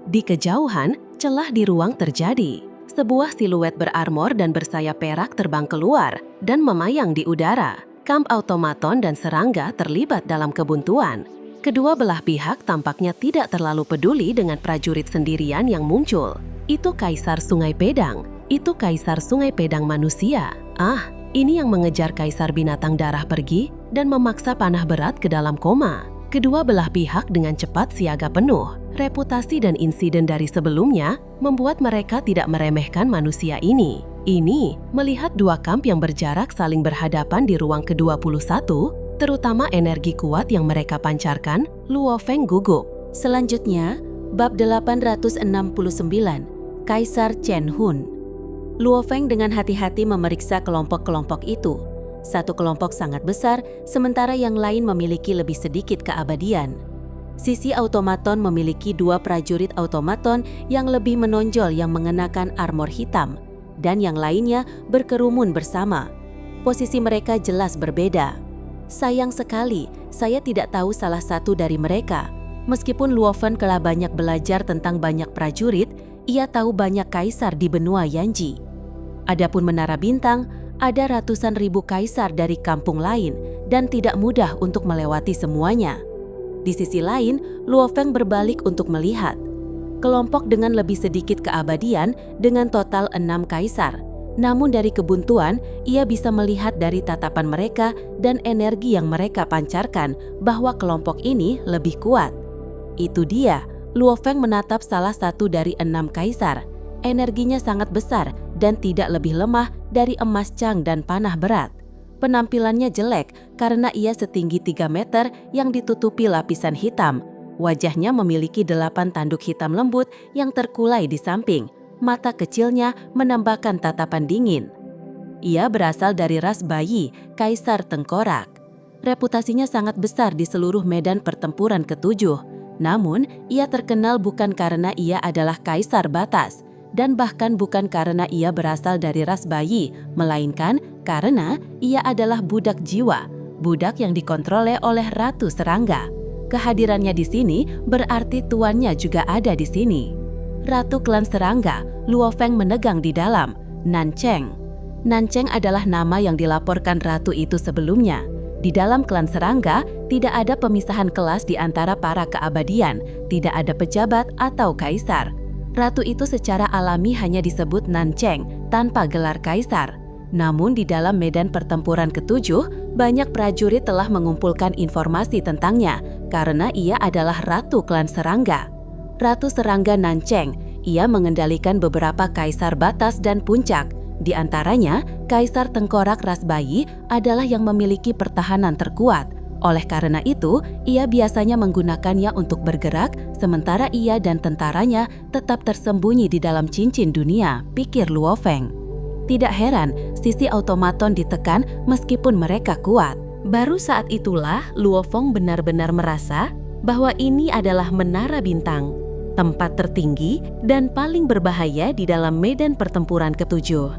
Di kejauhan, celah di ruang terjadi. Sebuah siluet berarmor dan bersayap perak terbang keluar dan memayang di udara. Kamp automaton dan serangga terlibat dalam kebuntuan. Kedua belah pihak tampaknya tidak terlalu peduli dengan prajurit sendirian yang muncul. Itu kaisar Sungai Pedang. Itu kaisar Sungai Pedang manusia. Ini yang mengejar kaisar binatang darah pergi dan memaksa panah berat ke dalam koma. Kedua belah pihak dengan cepat siaga penuh. Reputasi dan insiden dari sebelumnya membuat mereka tidak meremehkan manusia ini. Ini melihat 2 kamp yang berjarak saling berhadapan di ruang ke-21, terutama energi kuat yang mereka pancarkan, Luo Feng gugup. Selanjutnya, bab 869, Kaisar Chen Hun. Luo Feng dengan hati-hati memeriksa kelompok-kelompok itu. Satu kelompok sangat besar, sementara yang lain memiliki lebih sedikit keabadian. Sisi automaton memiliki 2 prajurit automaton yang lebih menonjol yang mengenakan armor hitam, dan yang lainnya berkerumun bersama. Posisi mereka jelas berbeda. Sayang sekali, saya tidak tahu salah satu dari mereka. Meskipun Luo Feng telah banyak belajar tentang banyak prajurit, ia tahu banyak kaisar di benua Yanji. Adapun Menara Bintang, ada ratusan ribu kaisar dari kampung lain dan tidak mudah untuk melewati semuanya. Di sisi lain, Luo Feng berbalik untuk melihat. Kelompok dengan lebih sedikit keabadian dengan total 6 kaisar. Namun dari kebuntuan, ia bisa melihat dari tatapan mereka dan energi yang mereka pancarkan bahwa kelompok ini lebih kuat. Itu dia, Luo Feng menatap salah satu dari 6 kaisar. Energinya sangat besar dan tidak lebih lemah dari emas cang dan panah berat. Penampilannya jelek karena ia setinggi 3 meter yang ditutupi lapisan hitam. Wajahnya memiliki 8 tanduk hitam lembut yang terkulai di samping. Mata kecilnya menambahkan tatapan dingin. Ia berasal dari ras bayi, Kaisar Tengkorak. Reputasinya sangat besar di seluruh medan pertempuran ketujuh. Namun, ia terkenal bukan karena ia adalah Kaisar Batas, dan bahkan bukan karena ia berasal dari ras bayi, melainkan karena ia adalah budak jiwa, budak yang dikontrol oleh Ratu Serangga. Kehadirannya di sini berarti tuannya juga ada di sini. Ratu klan Serangga, Luo Feng menegang di dalam, Nancheng. Nancheng adalah nama yang dilaporkan ratu itu sebelumnya. Di dalam klan Serangga, tidak ada pemisahan kelas di antara para keabadian, tidak ada pejabat atau kaisar. Ratu itu secara alami hanya disebut Nancheng tanpa gelar kaisar. Namun di dalam medan pertempuran ketujuh, banyak prajurit telah mengumpulkan informasi tentangnya karena ia adalah ratu klan Serangga. Ratu Serangga Nancheng, ia mengendalikan beberapa kaisar batas dan puncak. Di antaranya, Kaisar Tengkorak ras bayi adalah yang memiliki pertahanan terkuat. Oleh karena itu, ia biasanya menggunakannya untuk bergerak, sementara ia dan tentaranya tetap tersembunyi di dalam cincin dunia, pikir Luo Feng. Tidak heran, sisi automaton ditekan meskipun mereka kuat. Baru saat itulah Luo Feng benar-benar merasa bahwa ini adalah menara bintang, tempat tertinggi dan paling berbahaya di dalam medan pertempuran ketujuh.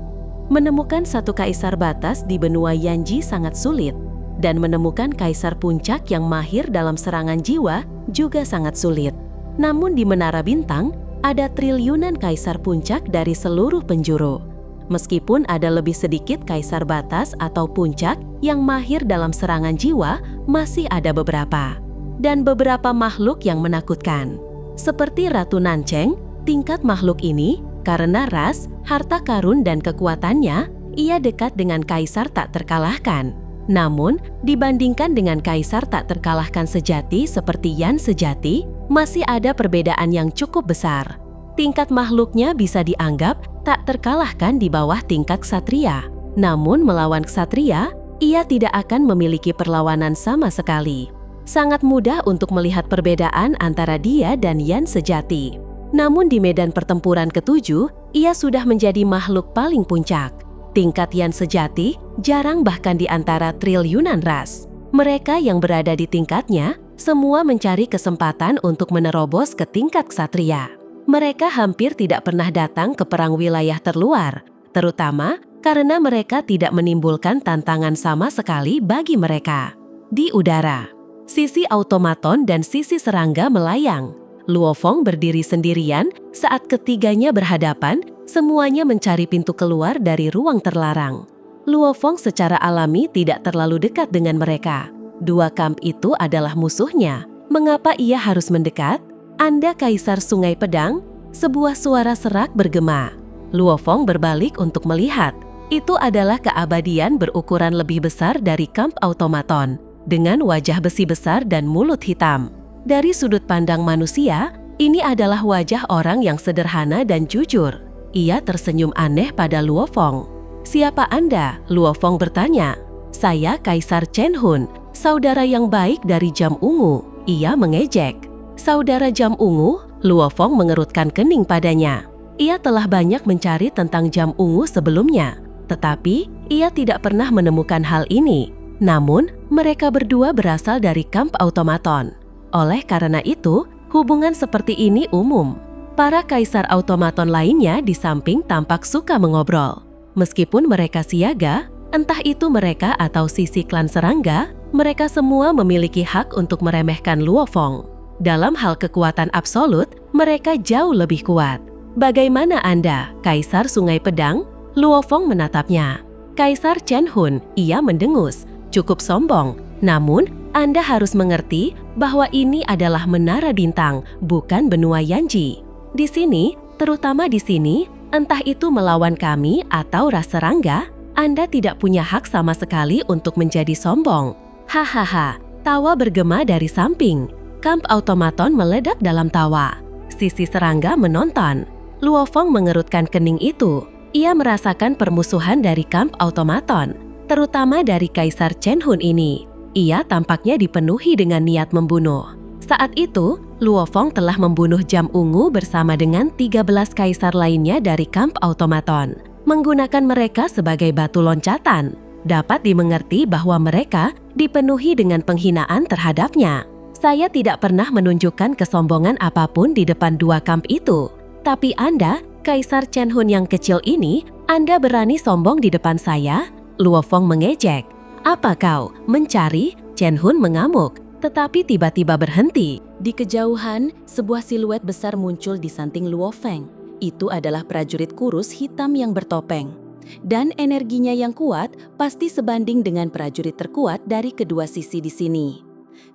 Menemukan satu kaisar batas di benua Yanji sangat sulit, dan menemukan kaisar puncak yang mahir dalam serangan jiwa juga sangat sulit. Namun di Menara Bintang, ada triliunan kaisar puncak dari seluruh penjuru. Meskipun ada lebih sedikit kaisar batas atau puncak yang mahir dalam serangan jiwa, masih ada beberapa. Dan beberapa makhluk yang menakutkan. Seperti Ratu Nancheng, tingkat makhluk ini, karena ras, harta karun dan kekuatannya, ia dekat dengan kaisar tak terkalahkan. Namun, dibandingkan dengan kaisar tak terkalahkan sejati seperti Yan sejati, masih ada perbedaan yang cukup besar. Tingkat makhluknya bisa dianggap tak terkalahkan di bawah tingkat ksatria. Namun melawan ksatria, ia tidak akan memiliki perlawanan sama sekali. Sangat mudah untuk melihat perbedaan antara dia dan Yan sejati. Namun di medan pertempuran ketujuh, ia sudah menjadi makhluk paling puncak. Tingkat Yan sejati jarang bahkan di antara triliunan ras. Mereka yang berada di tingkatnya, semua mencari kesempatan untuk menerobos ke tingkat ksatria. Mereka hampir tidak pernah datang ke perang wilayah terluar, terutama karena mereka tidak menimbulkan tantangan sama sekali bagi mereka. Di udara, sisi automaton dan sisi serangga melayang. Luo Feng berdiri sendirian saat ketiganya berhadapan, semuanya mencari pintu keluar dari ruang terlarang. Luo Feng secara alami tidak terlalu dekat dengan mereka. Dua kamp itu adalah musuhnya. Mengapa ia harus mendekat? Anda Kaisar Sungai Pedang? Sebuah suara serak bergema. Luo Feng berbalik untuk melihat. Itu adalah keabadian berukuran lebih besar dari kamp automaton, dengan wajah besi besar dan mulut hitam. Dari sudut pandang manusia, ini adalah wajah orang yang sederhana dan jujur. Ia tersenyum aneh pada Luo Feng. "Siapa Anda?" Luo Feng bertanya. "Saya Kaisar Chen Hun, saudara yang baik dari Jam Ungu." Ia mengejek. "Saudara Jam Ungu?" Luo Feng mengerutkan kening padanya. Ia telah banyak mencari tentang Jam Ungu sebelumnya, tetapi ia tidak pernah menemukan hal ini. Namun, mereka berdua berasal dari kamp automaton. Oleh karena itu, hubungan seperti ini umum. Para kaisar automaton lainnya di samping tampak suka mengobrol. Meskipun mereka siaga, entah itu mereka atau sisi klan serangga, mereka semua memiliki hak untuk meremehkan Luo Feng. Dalam hal kekuatan absolut, mereka jauh lebih kuat. "Bagaimana Anda, Kaisar Sungai Pedang?" Luo Feng menatapnya. "Kaisar Chen Hun," ia mendengus, "cukup sombong. Namun, Anda harus mengerti bahwa ini adalah Menara Bintang, bukan benua Yanji. Di sini, terutama di sini, Entah itu melawan kami atau ras serangga, Anda tidak punya hak sama sekali untuk menjadi sombong. Hahaha, tawa bergema dari samping. Kamp Automaton meledak dalam tawa. Sisi serangga menonton. Luo Feng mengerutkan kening itu. Ia merasakan permusuhan dari Kamp Automaton, terutama dari Kaisar Chen Hun ini. Ia tampaknya dipenuhi dengan niat membunuh. Saat itu, Luo Feng telah membunuh Jam Ungu bersama dengan 13 kaisar lainnya dari Kamp Automaton. Menggunakan mereka sebagai batu loncatan, dapat dimengerti bahwa mereka dipenuhi dengan penghinaan terhadapnya. Saya tidak pernah menunjukkan kesombongan apapun di depan dua kamp itu. Tapi Anda, Kaisar Chen Hun yang kecil ini, Anda berani sombong di depan saya? Luo Feng mengejek. Apa kau mencari? Chen Hun mengamuk, tetapi tiba-tiba berhenti. Di kejauhan, sebuah siluet besar muncul di samping Luo Feng. Itu adalah prajurit kurus hitam yang bertopeng. Dan energinya yang kuat pasti sebanding dengan prajurit terkuat dari kedua sisi di sini.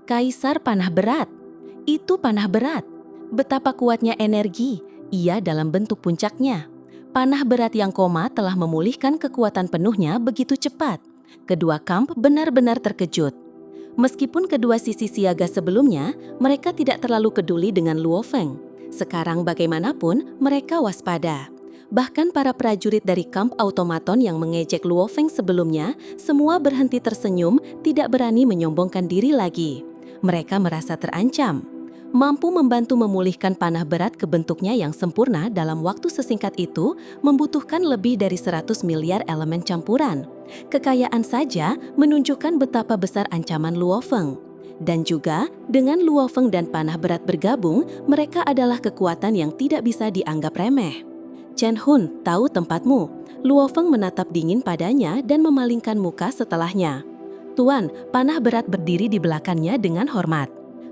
Kaisar Panah Berat. Itu panah berat. Betapa kuatnya energi. Ia dalam bentuk puncaknya. Panah berat yang koma telah memulihkan kekuatan penuhnya begitu cepat. Kedua kamp benar-benar terkejut. Meskipun kedua sisi siaga sebelumnya, mereka tidak terlalu peduli dengan Luo Feng. Sekarang bagaimanapun, mereka waspada. Bahkan para prajurit dari Kamp Automaton yang mengejek Luo Feng sebelumnya, semua berhenti tersenyum, tidak berani menyombongkan diri lagi. Mereka merasa terancam. Mampu membantu memulihkan panah berat ke bentuknya yang sempurna dalam waktu sesingkat itu membutuhkan lebih dari 100 miliar elemen campuran. Kekayaan saja menunjukkan betapa besar ancaman Luo Feng. Dan juga, dengan Luo Feng dan panah berat bergabung, mereka adalah kekuatan yang tidak bisa dianggap remeh. Chen Hun, tahu tempatmu. Luo Feng menatap dingin padanya dan memalingkan muka setelahnya. Tuan, panah berat berdiri di belakangnya dengan hormat.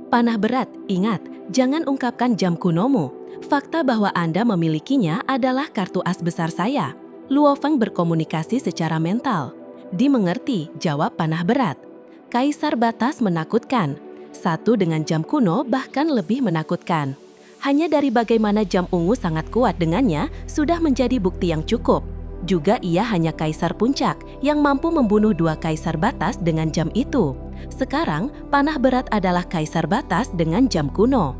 Panah berat, ingat, jangan ungkapkan jam kunomu. Fakta bahwa Anda memilikinya adalah kartu as besar saya. Luo Feng berkomunikasi secara mental. Dimengerti, jawab panah berat. Kaisar batas menakutkan. Satu dengan jam kuno bahkan lebih menakutkan. Hanya dari bagaimana jam ungu sangat kuat dengannya sudah menjadi bukti yang cukup. Juga ia hanya kaisar puncak yang mampu membunuh dua kaisar batas dengan jam itu. Sekarang, panah berat adalah kaisar batas dengan jam kuno.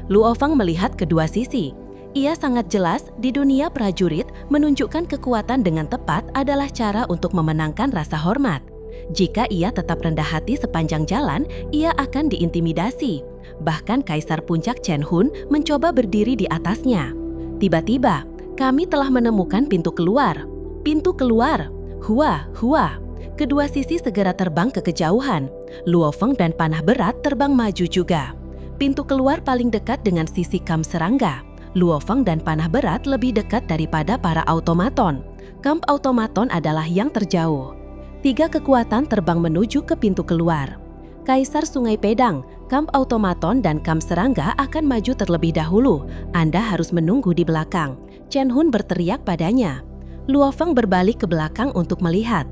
Luo Feng melihat kedua sisi. Ia sangat jelas di dunia prajurit menunjukkan kekuatan dengan tepat adalah cara untuk memenangkan rasa hormat. Jika ia tetap rendah hati sepanjang jalan, ia akan diintimidasi. Bahkan Kaisar Puncak Chen Hun mencoba berdiri di atasnya. Tiba-tiba, kami telah menemukan pintu keluar. Pintu keluar. Hua, hua. Kedua sisi segera terbang ke kejauhan. Luo Feng dan panah berat terbang maju juga. Pintu keluar paling dekat dengan sisi kamp serangga. Luo Feng dan panah berat lebih dekat daripada para automaton. Kamp automaton adalah yang terjauh. Tiga kekuatan terbang menuju ke pintu keluar. Kaisar Sungai Pedang, kamp automaton dan kamp serangga akan maju terlebih dahulu. Anda harus menunggu di belakang. Chen Hun berteriak padanya. Luo Feng berbalik ke belakang untuk melihat.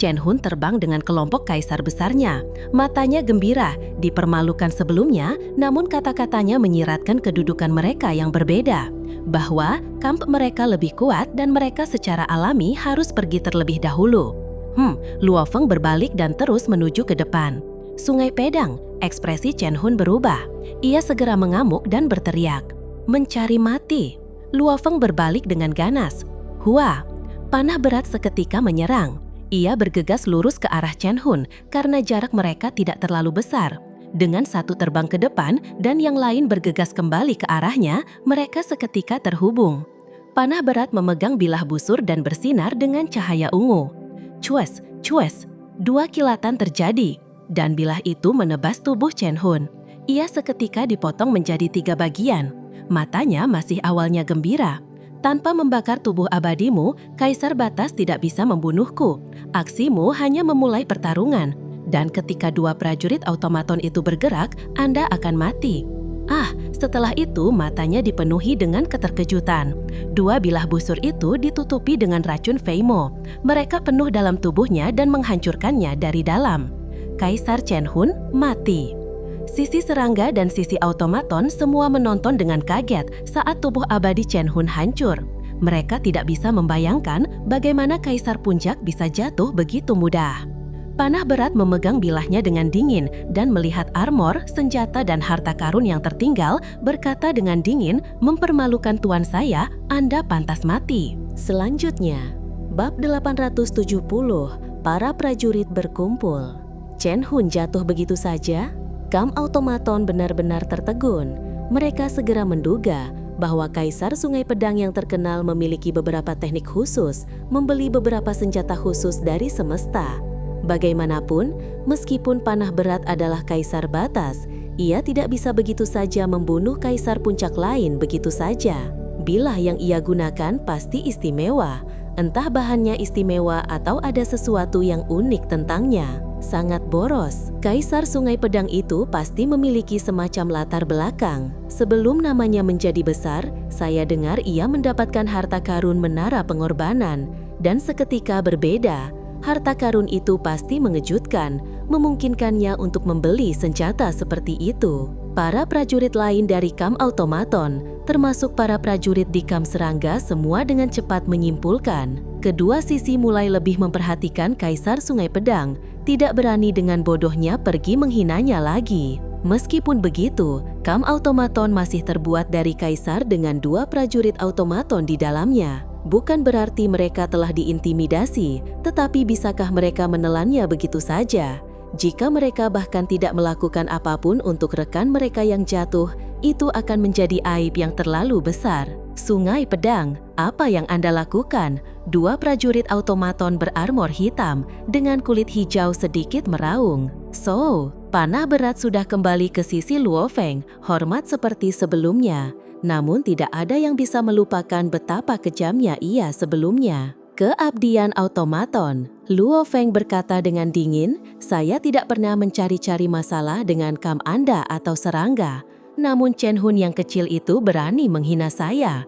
Chen Hun terbang dengan kelompok kaisar besarnya. Matanya gembira, dipermalukan sebelumnya, namun kata-katanya menyiratkan kedudukan mereka yang berbeda. Bahwa kamp mereka lebih kuat dan mereka secara alami harus pergi terlebih dahulu. Luo Feng berbalik dan terus menuju ke depan. Sungai Pedang, ekspresi Chen Hun berubah. Ia segera mengamuk dan berteriak. Mencari mati. Luo Feng berbalik dengan ganas. Hua, panah berat seketika menyerang. Ia bergegas lurus ke arah Chen Hun karena jarak mereka tidak terlalu besar. Dengan satu terbang ke depan dan yang lain bergegas kembali ke arahnya, mereka seketika terhubung. Panah berat memegang bilah busur dan bersinar dengan cahaya ungu. Cues, cues, dua kilatan terjadi, dan bilah itu menebas tubuh Chen Hun. Ia seketika dipotong menjadi 3 bagian. Matanya masih awalnya gembira. Tanpa membakar tubuh abadimu, Kaisar Batas tidak bisa membunuhku. Aksimu hanya memulai pertarungan. Dan ketika dua prajurit automaton itu bergerak, Anda akan mati. Setelah itu matanya dipenuhi dengan keterkejutan. Dua bilah busur itu ditutupi dengan racun Feimo. Mereka penuh dalam tubuhnya dan menghancurkannya dari dalam. Kaisar Chen Hun mati. Sisi serangga dan sisi automaton semua menonton dengan kaget saat tubuh abadi Chen Hun hancur. Mereka tidak bisa membayangkan bagaimana Kaisar Puncak bisa jatuh begitu mudah. Panah berat memegang bilahnya dengan dingin dan melihat armor, senjata, dan harta karun yang tertinggal, berkata dengan dingin, "Mempermalukan tuan saya, Anda pantas mati." Selanjutnya, bab 870, para prajurit berkumpul. Chen Hun jatuh begitu saja. Kamp Automaton benar-benar tertegun. Mereka segera menduga bahwa Kaisar Sungai Pedang yang terkenal memiliki beberapa teknik khusus, membeli beberapa senjata khusus dari semesta. Bagaimanapun, meskipun panah berat adalah kaisar batas, ia tidak bisa begitu saja membunuh kaisar puncak lain begitu saja. Bilah yang ia gunakan pasti istimewa, entah bahannya istimewa atau ada sesuatu yang unik tentangnya. Sangat boros. Kaisar Sungai Pedang itu pasti memiliki semacam latar belakang. Sebelum namanya menjadi besar, saya dengar ia mendapatkan harta karun Menara Pengorbanan, dan seketika berbeda. Harta karun itu pasti mengejutkan, memungkinkannya untuk membeli senjata seperti itu. Para prajurit lain dari Kamp Automaton, termasuk para prajurit di Kamp Serangga, semua dengan cepat menyimpulkan. Kedua sisi mulai lebih memperhatikan Kaisar Sungai Pedang, tidak berani dengan bodohnya pergi menghinanya lagi. Meskipun begitu, Kamp Automaton masih terbuat dari kaisar dengan 2 prajurit automaton di dalamnya. Bukan berarti mereka telah diintimidasi, tetapi bisakah mereka menelannya begitu saja? Jika mereka bahkan tidak melakukan apapun untuk rekan mereka yang jatuh, itu akan menjadi aib yang terlalu besar. Sungai Pedang, apa yang Anda lakukan? 2 prajurit automaton berarmor hitam dengan kulit hijau sedikit meraung. So, panah berat sudah kembali ke sisi Luo Feng, hormat seperti sebelumnya. Namun tidak ada yang bisa melupakan betapa kejamnya ia sebelumnya. Keabdian automaton. Luo Feng berkata dengan dingin, "Saya tidak pernah mencari-cari masalah dengan kamp Anda atau serangga. Namun Chen Hun yang kecil itu berani menghina saya.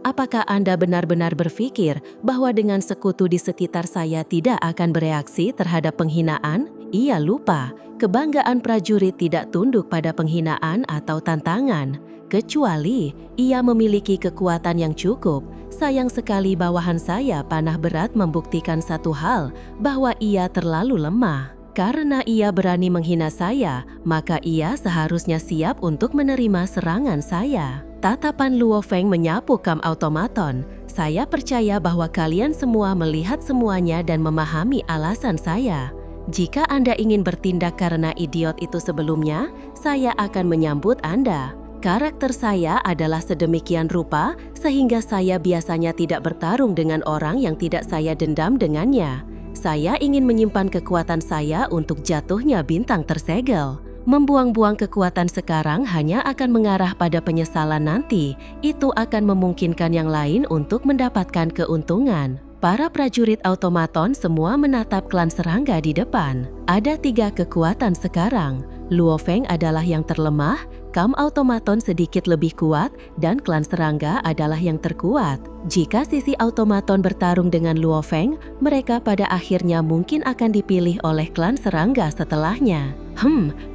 Apakah Anda benar-benar berpikir bahwa dengan sekutu di sekitar saya tidak akan bereaksi terhadap penghinaan? Ia lupa, kebanggaan prajurit tidak tunduk pada penghinaan atau tantangan. Kecuali ia memiliki kekuatan yang cukup. Sayang sekali bawahan saya panah berat membuktikan satu hal, bahwa ia terlalu lemah. Karena ia berani menghina saya, maka ia seharusnya siap untuk menerima serangan saya." Tatapan Luo Feng menyapu Kamp Automaton. "Saya percaya bahwa kalian semua melihat semuanya dan memahami alasan saya. Jika Anda ingin bertindak karena idiot itu sebelumnya, saya akan menyambut Anda. Karakter saya adalah sedemikian rupa sehingga saya biasanya tidak bertarung dengan orang yang tidak saya dendam dengannya. Saya ingin menyimpan kekuatan saya untuk jatuhnya bintang tersegel. Membuang-buang kekuatan sekarang hanya akan mengarah pada penyesalan nanti. Itu akan memungkinkan yang lain untuk mendapatkan keuntungan." Para prajurit automaton semua menatap klan serangga di depan. Ada 3 kekuatan sekarang. Luo Feng adalah yang terlemah, Kamp Automaton sedikit lebih kuat, dan klan serangga adalah yang terkuat. Jika sisi automaton bertarung dengan Luo Feng, mereka pada akhirnya mungkin akan dipilih oleh klan serangga setelahnya.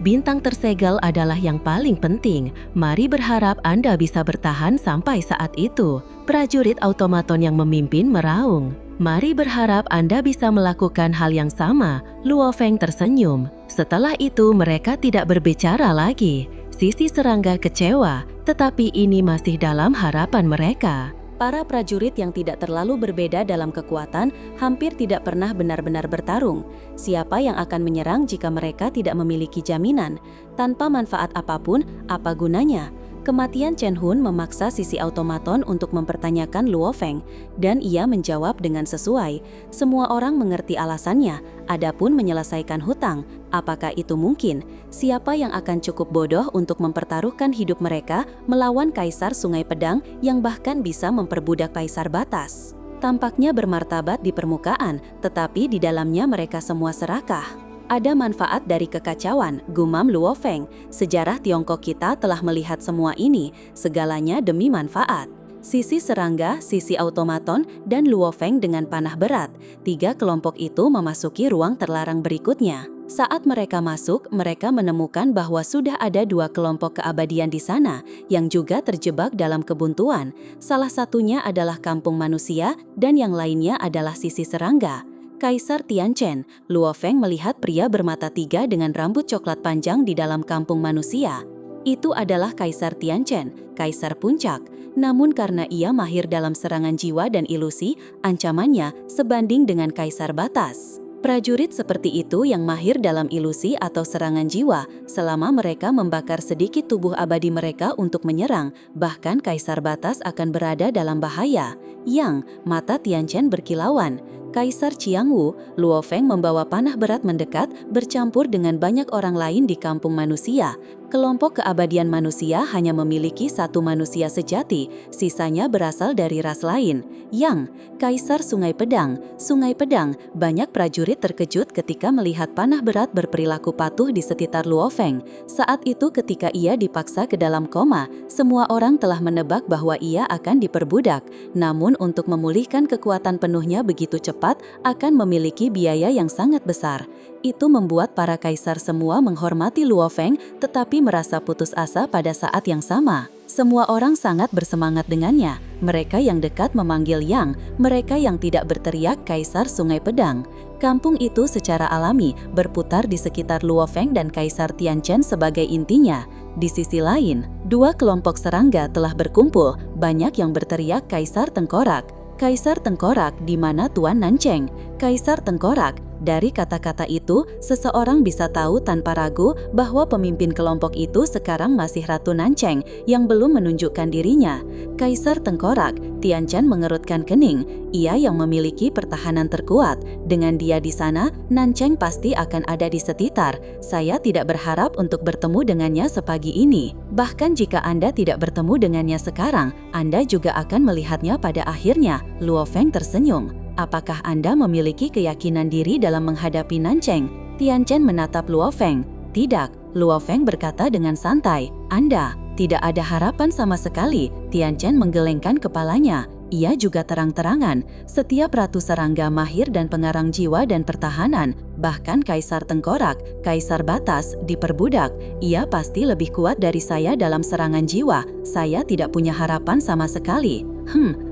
Bintang tersegel adalah yang paling penting. Mari berharap Anda bisa bertahan sampai saat itu. Prajurit automaton yang memimpin meraung. "Mari berharap Anda bisa melakukan hal yang sama." Luo Feng tersenyum. Setelah itu mereka tidak berbicara lagi. Sisi serangga kecewa, tetapi ini masih dalam harapan mereka. Para prajurit yang tidak terlalu berbeda dalam kekuatan hampir tidak pernah benar-benar bertarung. Siapa yang akan menyerang jika mereka tidak memiliki jaminan? Tanpa manfaat apapun, apa gunanya? Kematian Chen Hun memaksa sisi automaton untuk mempertanyakan Luo Feng, dan ia menjawab dengan sesuai. Semua orang mengerti alasannya, adapun menyelesaikan hutang, apakah itu mungkin? Siapa yang akan cukup bodoh untuk mempertaruhkan hidup mereka melawan Kaisar Sungai Pedang yang bahkan bisa memperbudak Kaisar Batas? Tampaknya bermartabat di permukaan, tetapi di dalamnya mereka semua serakah. Ada manfaat dari kekacauan, gumam Luo Feng. Sejarah Tiongkok kita telah melihat semua ini, segalanya demi manfaat. Sisi serangga, sisi automaton, dan Luo Feng dengan panah berat. 3 kelompok itu memasuki ruang terlarang berikutnya. Saat mereka masuk, mereka menemukan bahwa sudah ada 2 kelompok keabadian di sana yang juga terjebak dalam kebuntuan. Salah satunya adalah kampung manusia dan yang lainnya adalah sisi serangga. Kaisar Tianchen, Luo Feng melihat pria bermata 3 dengan rambut coklat panjang di dalam kampung manusia. Itu adalah Kaisar Tianchen, Kaisar Puncak. Namun karena ia mahir dalam serangan jiwa dan ilusi, ancamannya sebanding dengan Kaisar Batas. Prajurit seperti itu yang mahir dalam ilusi atau serangan jiwa, selama mereka membakar sedikit tubuh abadi mereka untuk menyerang, bahkan Kaisar Batas akan berada dalam bahaya. Yang mata Tianchen berkilauan. Kaisar Qiangwu, Luo Feng membawa panah berat mendekat bercampur dengan banyak orang lain di kampung manusia. Kelompok keabadian manusia hanya memiliki satu manusia sejati, sisanya berasal dari ras lain. Yang Kaisar Sungai Pedang. Sungai Pedang, banyak prajurit terkejut ketika melihat panah berat berperilaku patuh di sekitar Luo Feng. Saat itu ketika ia dipaksa ke dalam koma, semua orang telah menebak bahwa ia akan diperbudak. Namun untuk memulihkan kekuatan penuhnya begitu cepat akan memiliki biaya yang sangat besar. Itu membuat para kaisar semua menghormati Luo Feng tetapi merasa putus asa pada saat yang sama. Semua orang sangat bersemangat dengannya. Mereka yang dekat memanggil Yang, mereka yang tidak berteriak Kaisar Sungai Pedang. Kampung itu secara alami berputar di sekitar Luo Feng dan Kaisar Tianchen sebagai intinya. Di sisi lain, 2 kelompok serangga telah berkumpul, banyak yang berteriak Kaisar Tengkorak. Kaisar Tengkorak di mana Tuan Nancheng? Kaisar Tengkorak. Dari kata-kata itu, seseorang bisa tahu tanpa ragu bahwa pemimpin kelompok itu sekarang masih Ratu Nancheng yang belum menunjukkan dirinya. Kaisar Tengkorak, Tianchen mengerutkan kening. Ia yang memiliki pertahanan terkuat. Dengan dia di sana, Nancheng pasti akan ada di sekitar. Saya tidak berharap untuk bertemu dengannya sepagi ini. Bahkan jika Anda tidak bertemu dengannya sekarang, Anda juga akan melihatnya pada akhirnya. Luo Feng tersenyum. Apakah Anda memiliki keyakinan diri dalam menghadapi Nancheng? Tianchen menatap Luo Feng. Tidak, Luo Feng berkata dengan santai. Anda, tidak ada harapan sama sekali. Tianchen menggelengkan kepalanya. Ia juga terang-terangan. Setiap ratu serangga mahir dan pengarang jiwa dan pertahanan, bahkan Kaisar Tengkorak, Kaisar Batas, diperbudak. Ia pasti lebih kuat dari saya dalam serangan jiwa. Saya tidak punya harapan sama sekali.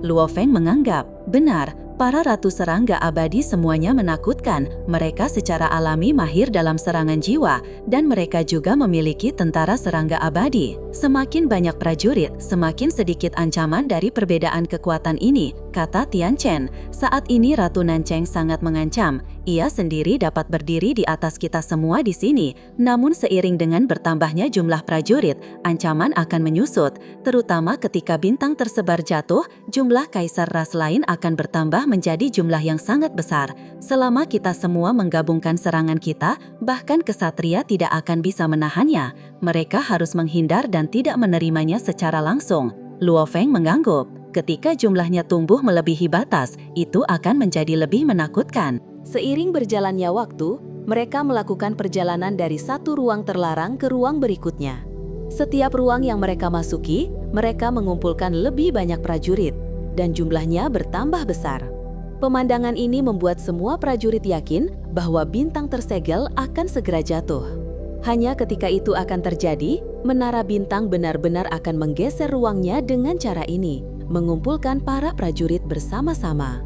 Luo Feng menganggap. Benar. Para ratu serangga abadi semuanya menakutkan. Mereka secara alami mahir dalam serangan jiwa, dan mereka juga memiliki tentara serangga abadi. Semakin banyak prajurit, semakin sedikit ancaman dari perbedaan kekuatan ini, kata Tianchen. Saat ini Ratu Nancheng sangat mengancam. Ia sendiri dapat berdiri di atas kita semua di sini. Namun seiring dengan bertambahnya jumlah prajurit, ancaman akan menyusut. Terutama ketika bintang tersebar jatuh, jumlah kaisar ras lain akan bertambah menjadi jumlah yang sangat besar. Selama kita semua menggabungkan serangan kita, bahkan kesatria tidak akan bisa menahannya. Mereka harus menghindar dan tidak menerimanya secara langsung. Luo Feng mengangguk. Ketika jumlahnya tumbuh melebihi batas, itu akan menjadi lebih menakutkan. Seiring berjalannya waktu, mereka melakukan perjalanan dari satu ruang terlarang ke ruang berikutnya. Setiap ruang yang mereka masuki, mereka mengumpulkan lebih banyak prajurit, dan jumlahnya bertambah besar. Pemandangan ini membuat semua prajurit yakin bahwa bintang tersegel akan segera jatuh. Hanya ketika itu akan terjadi, menara bintang benar-benar akan menggeser ruangnya dengan cara ini, mengumpulkan para prajurit bersama-sama.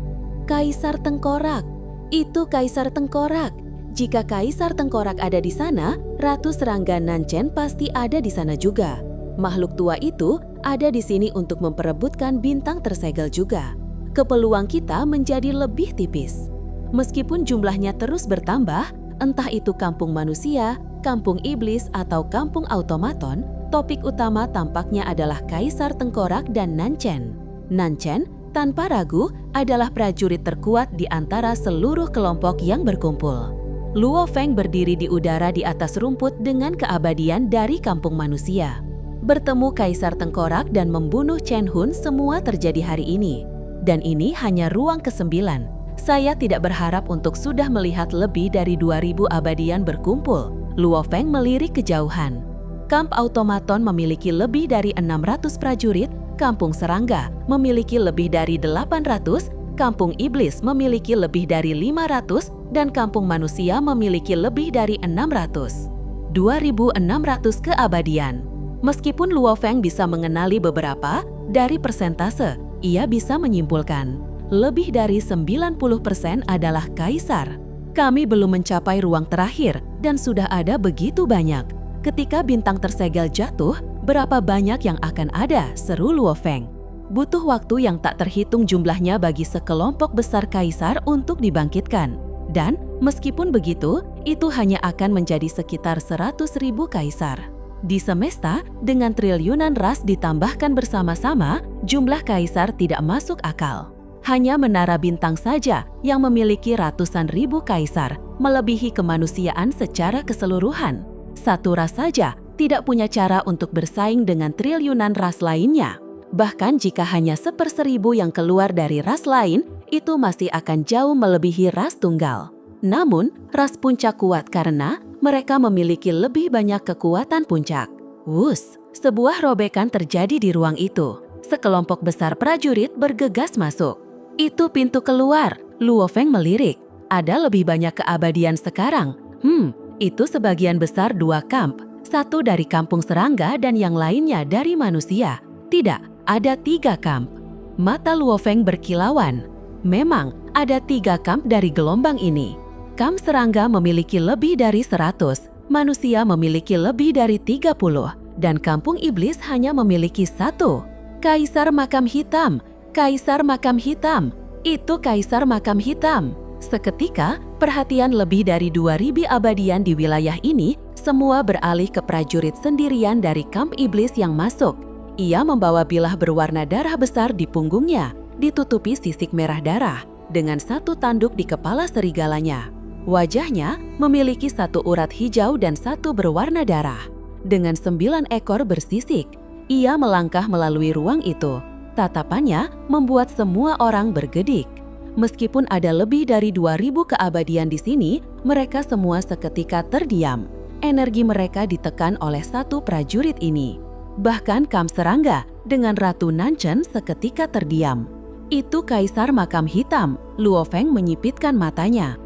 Kaisar Tengkorak. Itu Kaisar Tengkorak. Jika Kaisar Tengkorak ada di sana, Ratu Serangga Nanchen pasti ada di sana juga. Makhluk tua itu ada di sini untuk memperebutkan bintang tersegel juga. Kepeluang kita menjadi lebih tipis. Meskipun jumlahnya terus bertambah, entah itu kampung manusia, kampung iblis, atau kampung automaton, topik utama tampaknya adalah Kaisar Tengkorak dan Nanchen. Nanchen, tanpa ragu, adalah prajurit terkuat di antara seluruh kelompok yang berkumpul. Luo Feng berdiri di udara di atas rumput dengan keabadian dari kampung manusia. Bertemu Kaisar Tengkorak dan membunuh Chen Hun semua terjadi hari ini. Dan ini hanya ruang ke-9. Saya tidak berharap untuk sudah melihat lebih dari 2.000 abadian berkumpul. Luo Feng melirik kejauhan. Kamp automaton memiliki lebih dari 600 prajurit, kampung serangga memiliki lebih dari 800, Kampung Iblis memiliki lebih dari 500 dan Kampung Manusia memiliki lebih dari 600. 2.600 keabadian. Meskipun Luo Feng bisa mengenali beberapa, dari persentase, ia bisa menyimpulkan lebih dari 90% adalah kaisar. Kami belum mencapai ruang terakhir dan sudah ada begitu banyak. Ketika bintang tersegel jatuh, berapa banyak yang akan ada, seru Luo Feng. Butuh waktu yang tak terhitung jumlahnya bagi sekelompok besar kaisar untuk dibangkitkan. Dan meskipun begitu, itu hanya akan menjadi sekitar 100.000 kaisar. Di semesta, dengan triliunan ras ditambahkan bersama-sama, jumlah kaisar tidak masuk akal. Hanya menara bintang saja yang memiliki ratusan ribu kaisar, melebihi kemanusiaan secara keseluruhan. Satu ras saja tidak punya cara untuk bersaing dengan triliunan ras lainnya. Bahkan jika hanya 1/1000 yang keluar dari ras lain, itu masih akan jauh melebihi ras tunggal. Namun, ras puncak kuat karena mereka memiliki lebih banyak kekuatan puncak. Wus, sebuah robekan terjadi di ruang itu. Sekelompok besar prajurit bergegas masuk. Itu pintu keluar, Luo Feng melirik. Ada lebih banyak keabadian sekarang. Itu sebagian besar 2 kamp. Satu dari kampung serangga dan yang lainnya dari manusia. Tidak, ada 3 kamp. Mata Luo Feng berkilauan. Memang, ada 3 kamp dari gelombang ini. Kamp serangga memiliki lebih dari 100, manusia memiliki lebih dari 30, dan kampung iblis hanya memiliki 1. Kaisar makam hitam, kaisar makam hitam, itu kaisar makam hitam. Seketika, perhatian lebih dari 2.000 abadian di wilayah ini semua beralih ke prajurit sendirian dari kamp iblis yang masuk. Ia membawa bilah berwarna darah besar di punggungnya, ditutupi sisik merah darah, dengan 1 tanduk di kepala serigalanya. Wajahnya memiliki 1 urat hijau dan 1 berwarna darah. Dengan 9 ekor bersisik, ia melangkah melalui ruang itu. Tatapannya membuat semua orang bergedik. Meskipun ada lebih dari 2.000 keabadian di sini, mereka semua seketika terdiam. Energi mereka ditekan oleh 1 prajurit ini. Bahkan kamp serangga dengan Ratu Nanchen seketika terdiam. Itu kaisar makam hitam, Luo Feng menyipitkan matanya.